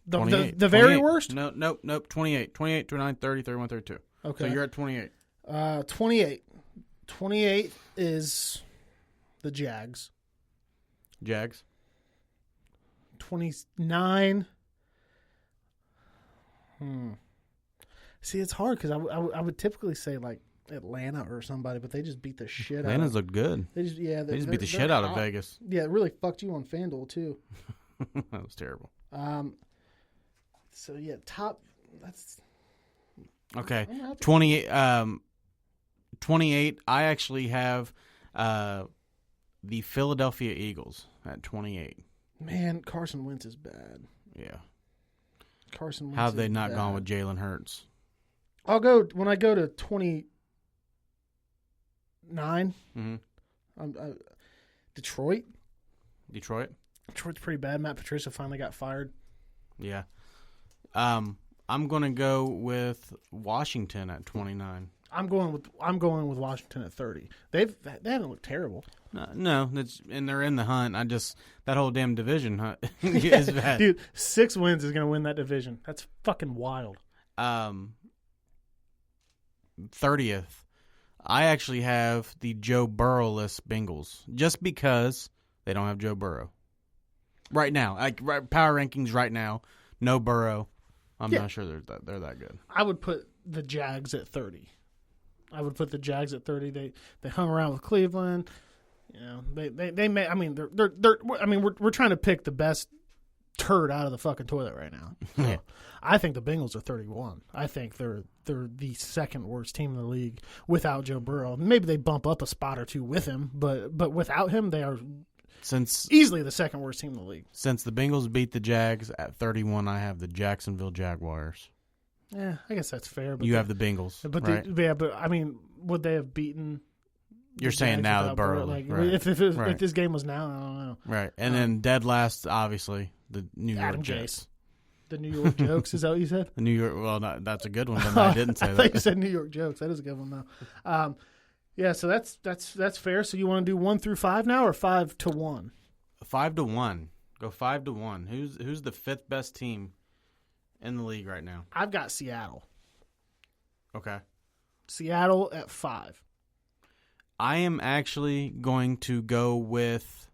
The very worst? Nope. 28, 29, 30, 31, 32. Okay. So you're at 28. 28. 28 is the Jags. Jags. 29. See, it's hard because I would typically say like Atlanta or somebody, but they just beat the shit out of Atlanta's look good. They just beat the shit out of Vegas. Yeah, it really fucked you on FanDuel too. That was terrible. So yeah, top. That's okay. 28. 28. I actually have the Philadelphia Eagles at 28. Man, Carson Wentz is bad. Yeah. Carson Wentz. How have they not gone with Jalen Hurts? I'll go when I go to 29. Detroit. Detroit's pretty bad. Matt Patricia finally got fired. Yeah. I'm going to go with Washington at 29. I'm going with Washington at 30. They haven't looked terrible. No, and they're in the hunt. That whole damn division hunt is bad. Dude, 6 wins is going to win that division. That's fucking wild. 30th. I actually have the Joe Burrow-less Bengals just because they don't have Joe Burrow. Right now, power rankings right now, no Burrow. I'm not sure they're that good. I would put the Jags at 30. They hung around with Cleveland. You know, they may. I mean, we're trying to pick the best turd out of the fucking toilet right now. So, I think the Bengals are 31. I think they're the second worst team in the league without Joe Burrow. Maybe they bump up a spot or two with him, but without him, they are easily the second worst team in the league. Since the Bengals beat the Jags at 31, I have the Jacksonville Jaguars. Yeah, I guess that's fair. But you have the Bengals, right? But I mean, would they have beaten? You're saying now the Burrow, like, right? If this game was now, I don't know. Right, and then dead last, obviously, the New York Adam Jets. Gase. The New York Jokes, is that what you said? The New York. Well, that's a good one. But I didn't say that. I thought you said New York Jokes. That is a good one, though. Yeah, so that's fair. So you want to do 1 through 5 now, or 5 to 1? 5 to 1. Go 5 to 1. Who's the 5th best team in the league right now? I've got Seattle. Okay. Seattle at 5. I am actually going to go with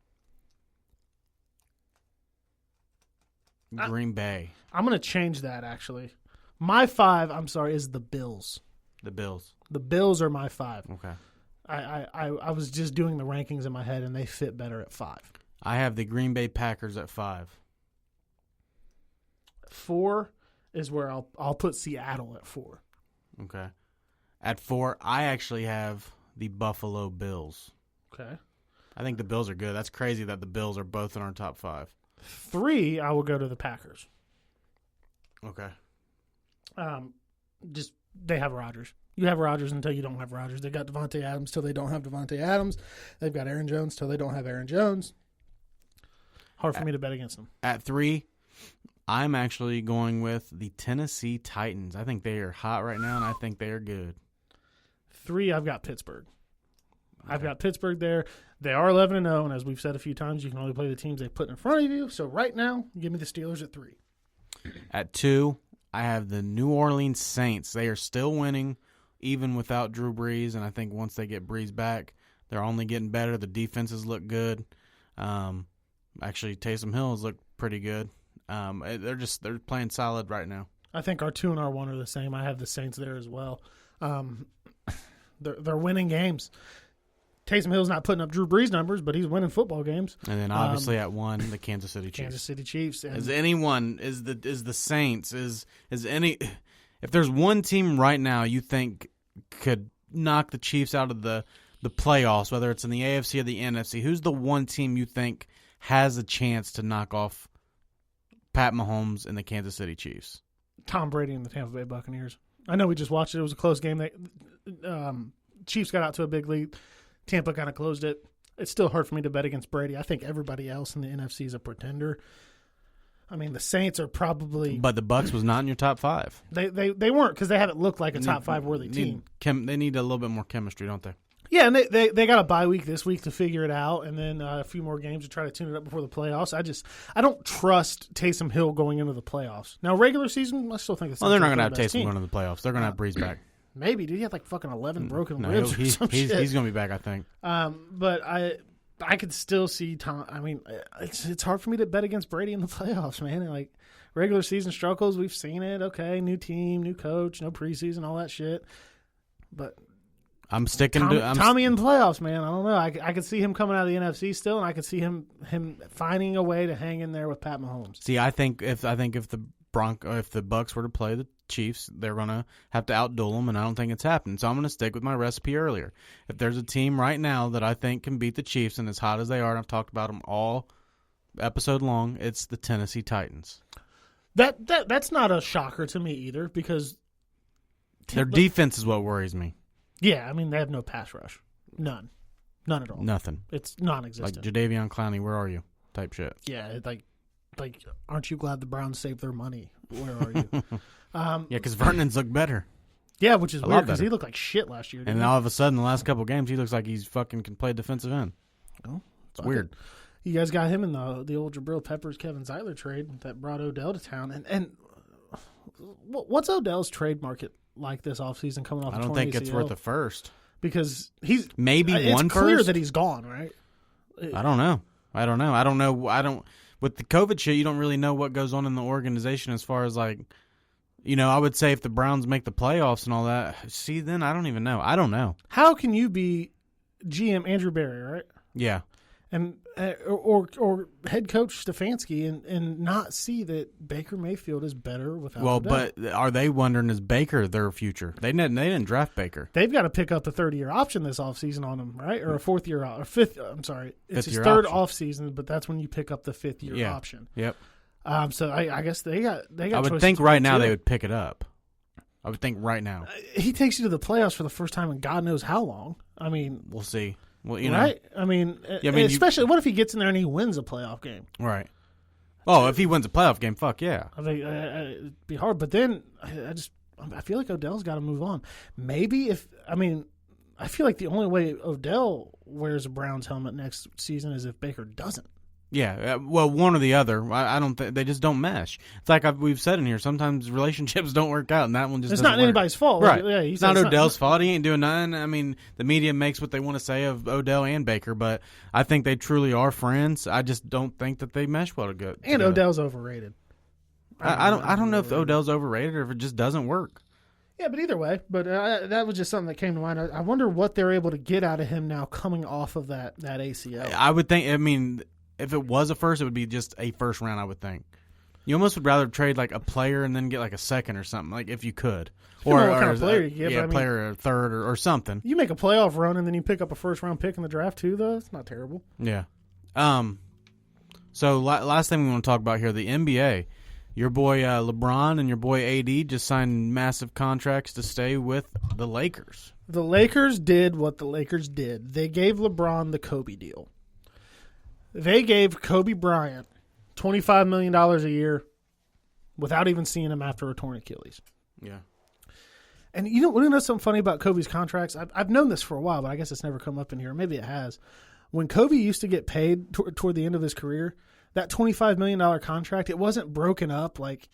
Green Bay. I'm going to change that, actually. My 5, I'm sorry, is the Bills. The Bills. The Bills are my 5. Okay. I was just doing the rankings in my head, and they fit better at 5. I have the Green Bay Packers at 5. 4 is where I'll put Seattle at 4. Okay. At 4, I actually have the Buffalo Bills. Okay. I think the Bills are good. That's crazy that the Bills are both in our top 5. 3, I will go to the Packers. Okay. just they have Rodgers. You have Rodgers until you don't have Rodgers. They got Devontae Adams till they don't have Devontae Adams. They've got Aaron Jones till they don't have Aaron Jones. Hard for me to bet against them. At 3, I'm actually going with the Tennessee Titans. I think they are hot right now, and I think they are good. 3, I've got Pittsburgh. Okay. I've got Pittsburgh there. They are 11-0, and as we've said a few times, you can only play the teams they put in front of you. So right now, give me the Steelers at 3. At 2, I have the New Orleans Saints. They are still winning, even without Drew Brees, and I think once they get Brees back, they're only getting better. The defenses look good. Actually, Taysom Hill has looked pretty good. They're playing solid right now. I think our 2 and our 1 are the same. I have the Saints there as well. They're winning games. Taysom Hill's not putting up Drew Brees numbers, but he's winning football games. And then obviously at 1, the Kansas City Chiefs. Kansas City Chiefs. Is the Saints if there's one team right now you think could knock the Chiefs out of the playoffs, whether it's in the AFC or the NFC, who's the one team you think has a chance to knock off Pat Mahomes and the Kansas City Chiefs? Tom Brady and the Tampa Bay Buccaneers. I know we just watched it. It was a close game. Chiefs got out to a big lead. Tampa kind of closed it. It's still hard for me to bet against Brady. I think everybody else in the NFC is a pretender. I mean, the Saints are probably... But the Bucs was not in your top 5. They weren't because they haven't looked like a top 5 worthy team. They need a little bit more chemistry, don't they? Yeah, and they got a bye week this week to figure it out, and then a few more games to try to tune it up before the playoffs. I don't trust Taysom Hill going into the playoffs. Now, regular season, I still think it's... Well, they're not going to have Taysom going to the playoffs. They're going to have Brees back. Maybe, dude. He had like fucking 11 broken ribs or some shit. He's going to be back, I think. But I could still see Tom. I mean, it's hard for me to bet against Brady in the playoffs, man. And like regular season struggles, we've seen it. Okay, new team, new coach, no preseason, all that shit. But I'm sticking Tommy in the playoffs, man. I don't know. I could see him coming out of the NFC still, and I could see him finding a way to hang in there with Pat Mahomes. See, I think if the Bucs were to play the Chiefs, they're going to have to outduel them, and I don't think it's happening. So I'm going to stick with my recipe earlier. If there's a team right now that I think can beat the Chiefs, and as hot as they are, and I've talked about them all episode long, it's the Tennessee Titans. That's not a shocker to me either, because their defense is what worries me. Yeah, I mean, they have no pass rush. None at all. Nothing. It's non-existent. Like Jadeveon Clowney, where are you? Type shit. Yeah, like, aren't you glad the Browns saved their money? Where are you? Yeah, because Vernon's looked better. Yeah, which is weird because he looked like shit last year. And all of a sudden, the last couple of games, he looks like he's fucking can play defensive end. Oh, it's weird. You guys got him in the old Jabril Peppers Kevin Zeitler trade that brought Odell to town. And what's Odell's trade market like this offseason coming off? I don't think it's worth a first because he's maybe one it's clear first. That he's gone, right? I don't know. With the COVID shit, you don't really know what goes on in the organization as far as like, I would say if the Browns make the playoffs and all that, see, then I don't even know. I don't know. How can you be GM Andrew Berry, right? Yeah. And or head coach Stefanski and not see that Baker Mayfield is better without Odell? But are they wondering, is Baker their future? They didn't draft Baker. They've got to pick up the third-year option this offseason on him, right? Or a fourth-year or fifth. I'm sorry, it's his third offseason, but that's when you pick up the fifth-year option. Yep. So I guess they got. I would think right now they would pick it up. I would think right now. He takes you to the playoffs for the first time in God knows how long. I mean, we'll see. Well, right? I mean, especially what if he gets in there and he wins a playoff game? Right. Oh, if he wins a playoff game, fuck yeah. I mean, it'd be hard. But then I feel like Odell's got to move on. Maybe I feel like the only way Odell wears a Browns helmet next season is if Baker doesn't. Yeah, well, one or the other. I don't think they just don't mesh. It's like we've said in here. Sometimes relationships don't work out, and that one just it's doesn't not anybody's fault, right? Yeah, it's not Odell's fault. He ain't doing nothing. I mean, the media makes what they want to say of Odell and Baker, but I think they truly are friends. I just don't think that they mesh well together. And Odell's overrated. I don't know if Odell's overrated or if it just doesn't work. Yeah, but either way, that was just something that came to mind. I wonder what they're able to get out of him now coming off of that ACL. I would think. I mean, if it was a first, it would be just a first round, I would think. You almost would rather trade like a player and then get like a second or something, like if you could. Or what kind of player you get. A player or a third or something. You make a playoff run and then you pick up a first round pick in the draft too, though. It's not terrible. Yeah. So last thing we want to talk about here, the NBA. your boy LeBron and your boy AD just signed massive contracts to stay with the Lakers. The Lakers did what the Lakers did. They gave LeBron the Kobe deal. They gave Kobe Bryant $25 million a year without even seeing him after a torn Achilles. Yeah. And you know something funny about Kobe's contracts? I've known this for a while, but I guess it's never come up in here. Maybe it has. When Kobe used to get paid toward the end of his career, that $25 million contract, it wasn't broken up like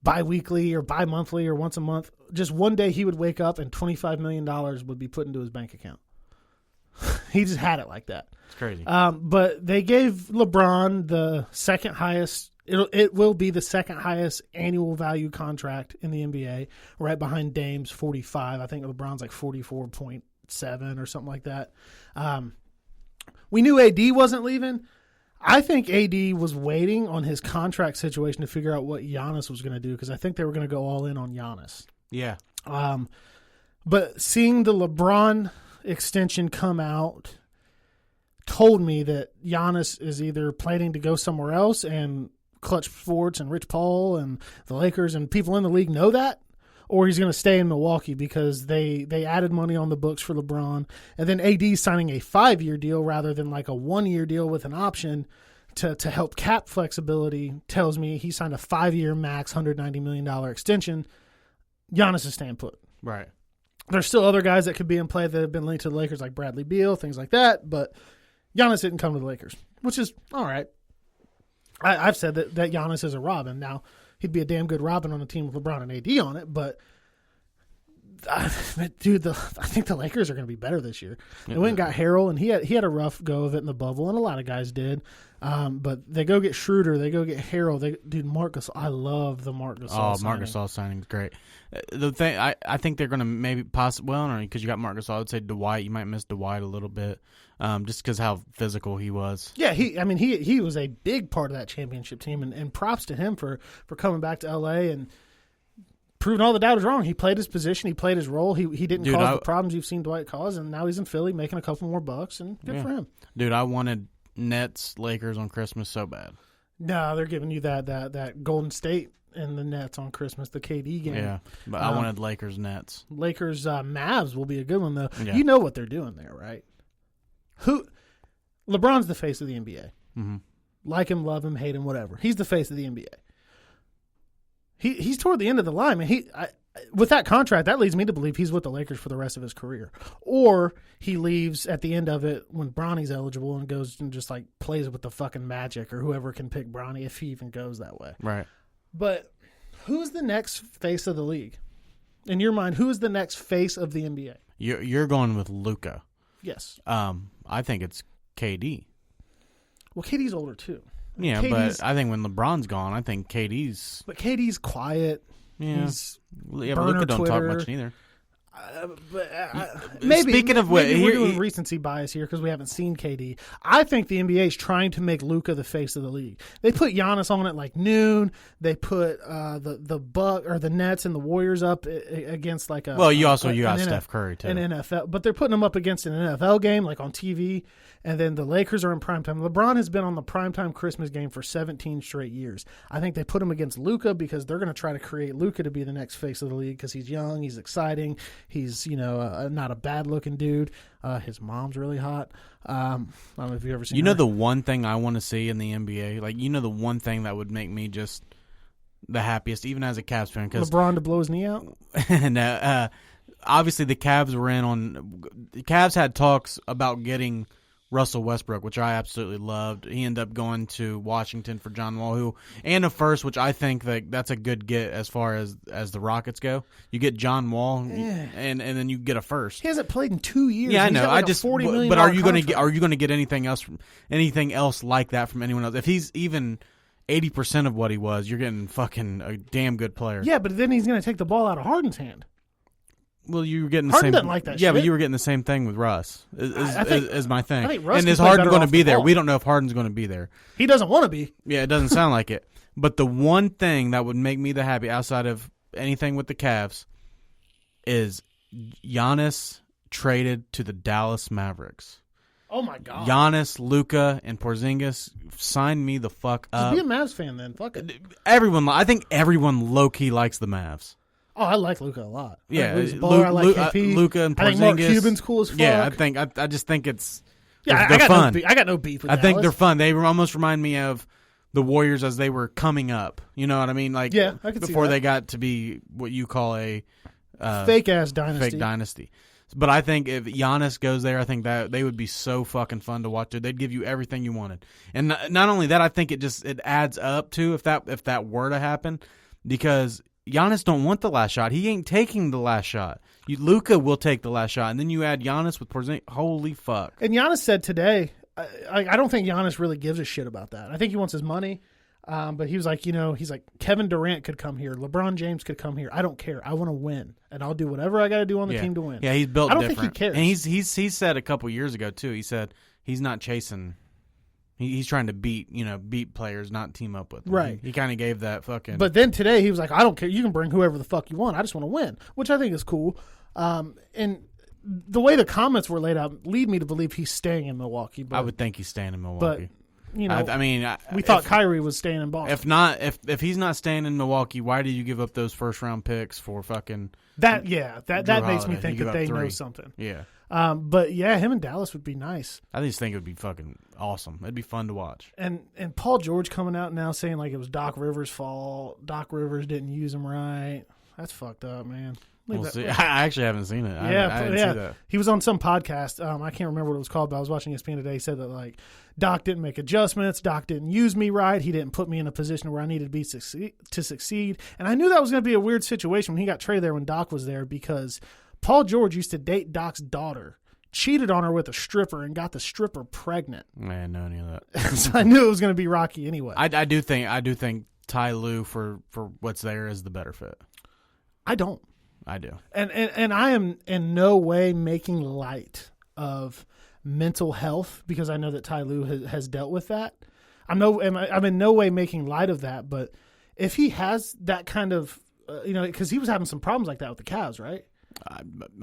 bi-weekly or bi-monthly or once a month. Just one day he would wake up and $25 million would be put into his bank account. He just had it like that. It's crazy. But they gave LeBron the second highest. It will be the second highest annual value contract in the NBA, right behind Dame's 45. I think LeBron's like 44.7 or something like that. We knew AD wasn't leaving. I think AD was waiting on his contract situation to figure out what Giannis was going to do because I think they were going to go all in on Giannis. Yeah. But seeing the LeBron extension come out told me that Giannis is either planning to go somewhere else, and Clutch Sports and Rich Paul and the Lakers and people in the league know that, or he's going to stay in Milwaukee because they added money on the books for LeBron. And then AD signing a 5-year deal rather than like a 1-year deal with an option to help cap flexibility tells me he signed a 5-year max $190 million extension. Giannis is staying put. Right. There's still other guys that could be in play that have been linked to the Lakers, like Bradley Beal, things like that. But Giannis didn't come to the Lakers, which is all right. I've said that Giannis is a Robin. Now, he'd be a damn good Robin on a team with LeBron and AD on it, but dude, I think the Lakers are going to be better this year. They went and got Harrell, and he had a rough go of it in the bubble, and a lot of guys did. But they go get Schroeder, they go get Harrell. Dude, Marc Gasol, I love the Marc Gasol signing. Marc Gasol signing is great. The thing I think they're going to maybe possibly, well, no, because you got Marc Gasol, I would say Dwight. You might miss Dwight a little bit, just because how physical he was. Yeah, he was a big part of that championship team, and props to him for coming back to LA and proving all the doubters wrong. He played his position, he played his role. He didn't cause the problems you've seen Dwight cause, and now he's in Philly making a couple more bucks, and good for him. Dude, I wanted Nets Lakers on Christmas so bad. No, they're giving you that Golden State and the Nets on Christmas, the KD game. Yeah, but I wanted Lakers Nets. Lakers Mavs will be a good one though. Yeah. You know what they're doing there, right? LeBron's the face of the NBA. Mm-hmm. Like him, love him, hate him, whatever. He's the face of the NBA. He's toward the end of the line, man. With that contract, that leads me to believe he's with the Lakers for the rest of his career. Or he leaves at the end of it when Bronny's eligible and goes and just like plays with the fucking Magic or whoever can pick Bronny if he even goes that way. Right. But who's the next face of the league? In your mind, who is the next face of the NBA? You're going with Luka. Yes. I think it's KD. Well, KD's older too. Yeah, but I think when LeBron's gone, I think KD's. But KD's quiet. Yeah. But Luka don't talk much neither. Maybe. Speaking of we're doing recency bias here because we haven't seen KD. I think the NBA is trying to make Luka the face of the league. They put Giannis on at like noon. They put the Nets and the Warriors up against like a. Well, you got Steph Curry too. An NFL, but they're putting them up against an NFL game like on TV. And then the Lakers are in primetime. LeBron has been on the primetime Christmas game for 17 straight years. I think they put him against Luka because they're going to try to create Luka to be the next face of the league because he's young, he's exciting, he's not a bad looking dude. His mom's really hot. I don't know if you've ever seen. The one thing I want to see in the NBA, the one thing that would make me just the happiest, even as a Cavs fan, because LeBron to blow his knee out. No, obviously the Cavs were in on. The Cavs had talks about getting Russell Westbrook, which I absolutely loved. He ended up going to Washington for John Wall, and a first, which I think that's a good get as far as the Rockets go. You get John Wall, and then you get a first. He hasn't played in 2 years. Yeah, I know. I just $40 million. But are you going to get anything else like that from anyone else? If he's even 80% of what he was, you're getting fucking a damn good player. Yeah, but then he's going to take the ball out of Harden's hand. Well, you were getting the Harden same. Doesn't like that yeah, shit. but you were getting the same thing with Russ. Is my thing. I think Russ and is Harden going to be there? We don't know if Harden's going to be there. He doesn't want to be. Yeah, it doesn't sound like it. But the one thing that would make me the happy outside of anything with the Cavs is Giannis traded to the Dallas Mavericks. Oh my god. Giannis, Luka, and Porzingis, sign me the fuck up. Just be a Mavs fan then. Fuck it. I think everyone low key likes the Mavs. Oh, I like Luka a lot. Yeah, I like KP. Luka and Porzingis. I think Mark Cuban's cool as fuck. Yeah, I just think it's they're fun. I got no beef with I think Dallas. they're fun. They almost remind me of the Warriors as they were coming up. You know what I mean? Like yeah, I can see before that. they got to be what you call a fake ass dynasty. Fake dynasty. But I think if Giannis goes there, I think that they would be so fucking fun to watch. They'd give you everything you wanted. And not only that, I think it adds up to if that were to happen, because Giannis don't want the last shot. He ain't taking the last shot. Luka will take the last shot, and then you add Giannis with Porzingis. Holy fuck! And Giannis said today, I don't think Giannis really gives a shit about that. I think he wants his money. But he was like, Kevin Durant could come here. LeBron James could come here. I don't care. I want to win, and I'll do whatever I got to do on the team to win. Yeah, he's built different. I different. don't think he cares. And he said a couple years ago too. He said he's not chasing. He's trying to beat players, not team up with them. Right. He kind of gave that fucking. But then today he was like, I don't care. You can bring whoever the fuck you want. I just want to win, which I think is cool. And the way the comments were laid out lead me to believe he's staying in Milwaukee. But, I would think he's staying in Milwaukee. But I mean, we thought Kyrie was staying in Boston. If not, if he's not staying in Milwaukee, why did you give up those first round picks for fucking that? Yeah, that makes me think that they 3. know something. Yeah. But yeah, him and Dallas would be nice. I just think it would be fucking awesome. It'd be fun to watch. And Paul George coming out now saying like it was Doc Rivers' fault. Doc Rivers didn't use him right. That's fucked up, man. We'll see. I actually haven't seen it. I didn't see that. He was on some podcast. I can't remember what it was called, but I was watching ESPN today. He said that like Doc didn't make adjustments. Doc didn't use me right. He didn't put me in a position where I needed to be to succeed. And I knew that was going to be a weird situation when he got traded there when Doc was there, because Paul George used to date Doc's daughter, cheated on her with a stripper, and got the stripper pregnant. I didn't know any of that. So I knew it was going to be rocky anyway. I do think Ty Lue for what's there is the better fit. I don't. I do. And I am in no way making light of mental health, because I know that Ty Lue has dealt with that. I'm in no way making light of that, but if he has that kind of, because he was having some problems like that with the Cavs, right?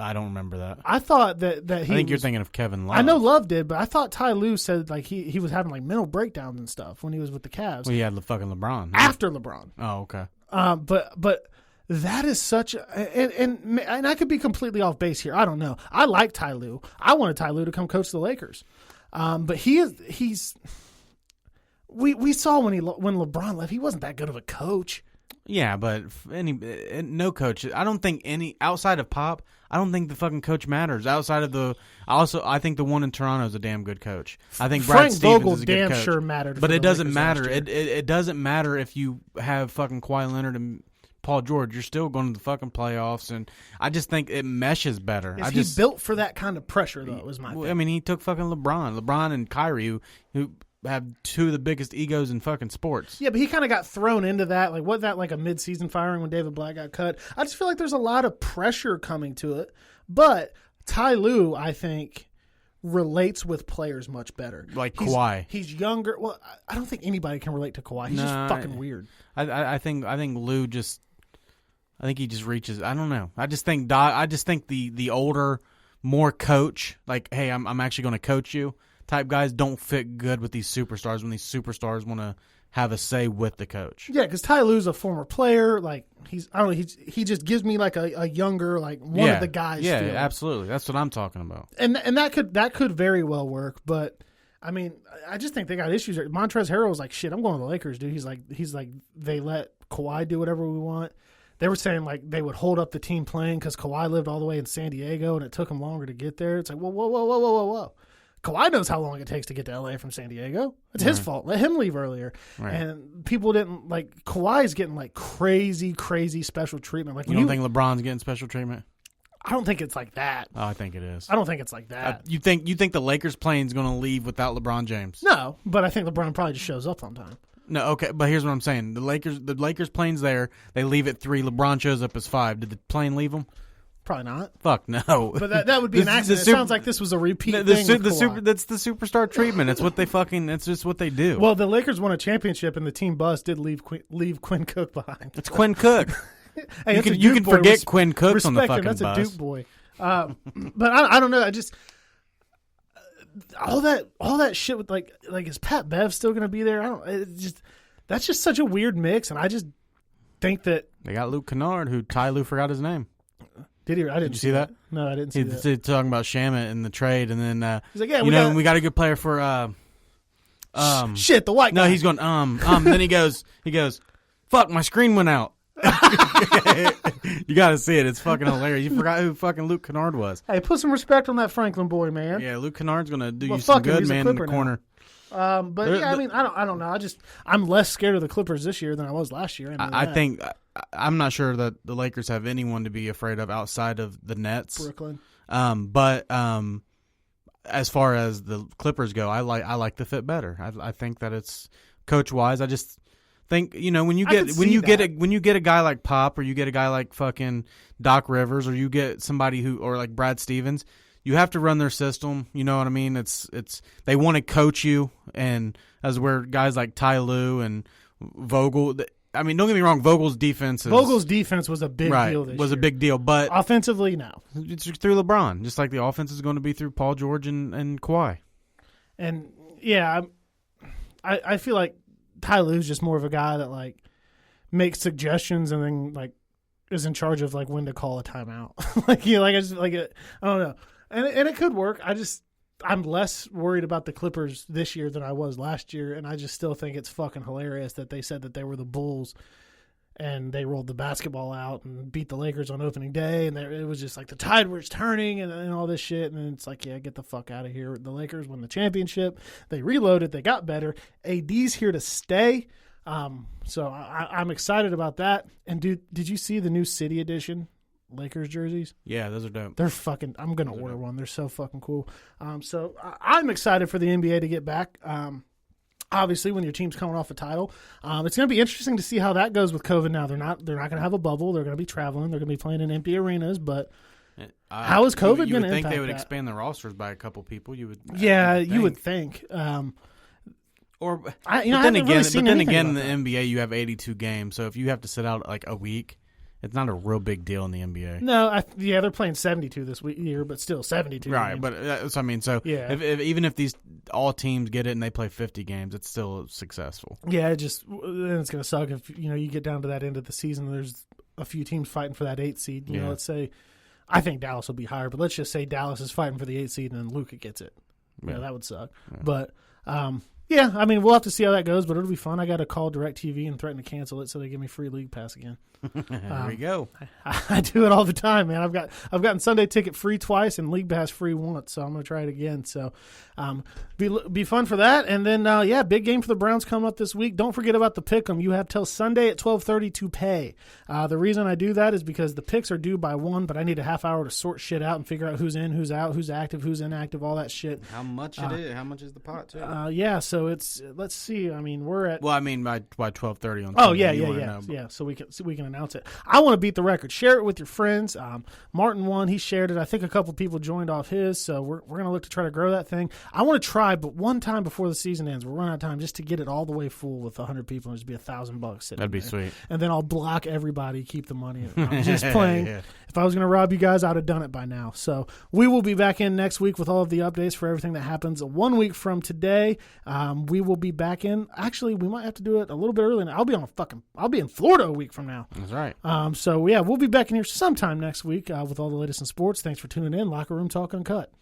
I don't remember that. I thought that he. I think you're thinking of Kevin Love. I know Love did, but I thought Ty Lue said like he was having like mental breakdowns and stuff when he was with the Cavs. Well, he had the fucking LeBron. After LeBron. Oh, okay. But that is such and I could be completely off base here. I don't know. I like Ty Lue. I wanted Ty Lue to come coach the Lakers. But he's we saw when LeBron left, he wasn't that good of a coach. Yeah, but no coach. I don't think outside of Pop. I don't think the fucking coach matters. Outside of I think the one in Toronto is a damn good coach. I think Brad Frank Stevens Vogel is a good damn coach. sure mattered. But it doesn't matter. It doesn't matter if you have fucking Kawhi Leonard and Paul George. You're still going to the fucking playoffs, and I just think it meshes better. Is he built for that kind of pressure, though? Was my thing. I mean, he took fucking LeBron and Kyrie, who have two of the biggest egos in fucking sports. Yeah, but he kind of got thrown into that. Like, wasn't that like a mid-season firing when David Blatt got cut? I just feel like there's a lot of pressure coming to it. But Ty Lue, I think, relates with players much better. Like Kawhi. He's younger. Well, I don't think anybody can relate to Kawhi. He's just fucking weird. I think Lue just. I think he just reaches. I don't know. I just think the older, more coach, like, hey, I'm actually going to coach you type guys don't fit good with these superstars when these superstars want to have a say with the coach. Yeah, because Ty Lue's a former player. Like he just gives me like a younger, like one of the guys. Yeah, feeling. Absolutely. That's what I'm talking about. And that could very well work, but. I mean, I just think they got issues. Montrezl Harrell was like, "Shit, I'm going to the Lakers, dude." He's like, they let Kawhi do whatever we want. They were saying like they would hold up the team playing because Kawhi lived all the way in San Diego and it took him longer to get there. It's like, whoa. Kawhi knows how long it takes to get to LA from San Diego. It's his fault. Let him leave earlier. Right. And people didn't like Kawhi's getting like crazy special treatment. Like, you don't think LeBron's getting special treatment? I don't think it's like that. Oh, I think it is. I don't think it's like that. You think the Lakers plane's going to leave without LeBron James? No, but I think LeBron probably just shows up on time. No, okay, but here's what I'm saying: the Lakers plane's there. They leave at 3. LeBron shows up as 5. Did the plane leave him? Probably not. Fuck no. But that would be an accident. It sounds like this was a repeat thing. That's the superstar treatment. It's what they fucking. It's just what they do. Well, the Lakers won a championship, and the team bus did leave Quinn Cook behind. It's Quinn Cook. Hey, you can forget Quinn Cook's on the fucking bus. That's bus. a Duke boy. But I don't know. all that shit with like is Pat Bev still going to be there? That's just such a weird mix, and I just think that they got Luke Kennard, who Ty Lue forgot his name. Did he? I didn't see that. No, I didn't see that. He's talking about Shamit in the trade, and then he's like, yeah, we got a good player for shit, the white guy. No, he's going then he goes, fuck, my screen went out. You got to see it. It's fucking hilarious. You forgot who fucking Luke Kennard was. Hey, put some respect on that Franklin boy, man. Yeah, Luke Kennard's going to do you some good, man, in the corner. But I mean, I don't know. I'm less scared of the Clippers this year than I was last year. I think I'm not sure that the Lakers have anyone to be afraid of outside of the Nets, Brooklyn. But as far as the Clippers go, I like the fit better. I think that it's coach wise. I just think when you get a guy like Pop, or you get a guy like fucking Doc Rivers, or you get somebody or like Brad Stevens. You have to run their system. You know what I mean? It's they want to coach you, and as where guys like Ty Lue and Vogel. I mean, don't get me wrong. Vogel's defense was a big deal this year. A big deal, but offensively, no. It's through LeBron, just like the offense is going to be through Paul George and Kawhi. And yeah, I feel like Ty Lue's just more of a guy that like makes suggestions and then like is in charge of like when to call a timeout. I don't know. And it could work. I'm less worried about the Clippers this year than I was last year, and I just still think it's fucking hilarious that they said that they were the Bulls and they rolled the basketball out and beat the Lakers on opening day, and it was just like the tide was turning and all this shit, and it's like, yeah, get the fuck out of here. The Lakers won the championship. They reloaded. They got better. AD's here to stay. So I'm excited about that. And dude, did you see the new City Edition Lakers jerseys? Yeah, those are dope. They're fucking. I'm gonna order one. They're so fucking cool. So I'm excited for the NBA to get back. Obviously, when your team's coming off a title, it's gonna be interesting to see how that goes with COVID. Now they're not gonna have a bubble. They're gonna be traveling. They're gonna be playing in empty arenas. But how is COVID gonna impact that? You would think they would expand the rosters by a couple people. You would. Yeah, you would think. But then again, in the NBA, you have 82 games. So if you have to sit out like a week. It's not a real big deal in the NBA. No, they're playing 72 this year, but still 72. Right, games. But that's what I mean. So yeah. Even if these all teams get it and they play 50 games, it's still successful. Yeah, it's going to suck if you get down to that end of the season. There's a few teams fighting for that 8th seed. You know, let's say, I think Dallas will be higher, but let's just say Dallas is fighting for the 8th seed and then Luka gets it. Yeah, that would suck. Yeah. But yeah, I mean, we'll have to see how that goes, but it'll be fun. I got to call DirecTV and threaten to cancel it so they give me free league pass again. There we go. I do it all the time, man. I've gotten Sunday ticket free twice and league pass free once, so I'm going to try it again. So be fun for that. And then, big game for the Browns coming up this week. Don't forget about the pick'em. You have till Sunday at 12:30 to pay. The reason I do that is because the picks are due by 1, but I need a half hour to sort shit out and figure out who's in, who's out, who's active, who's inactive, all that shit. How much it is? How much is the pot, too? So it's, let's see. I mean, we're at. Well, I mean, by 12:30 on Sunday. Oh, yeah. So we can announce it. I want to beat the record. Share it with your friends. Martin won. He shared it. I think a couple people joined off his, so we're going to look to try to grow that thing. I want to try, but one time before the season ends, we'll run out of time just to get it all the way full with 100 people and just be $1,000. That'd be sweet. And then I'll block everybody, keep the money. I'm just playing. Yeah. If I was going to rob you guys, I'd have done it by now. So we will be back in next week with all of the updates for everything that happens 1 week from today. We will be back in. Actually, we might have to do it a little bit early. I'll be in Florida a week from now. That's right. So yeah, we'll be back in here sometime next week with all the latest in sports. Thanks for tuning in. Locker Room Talk Uncut.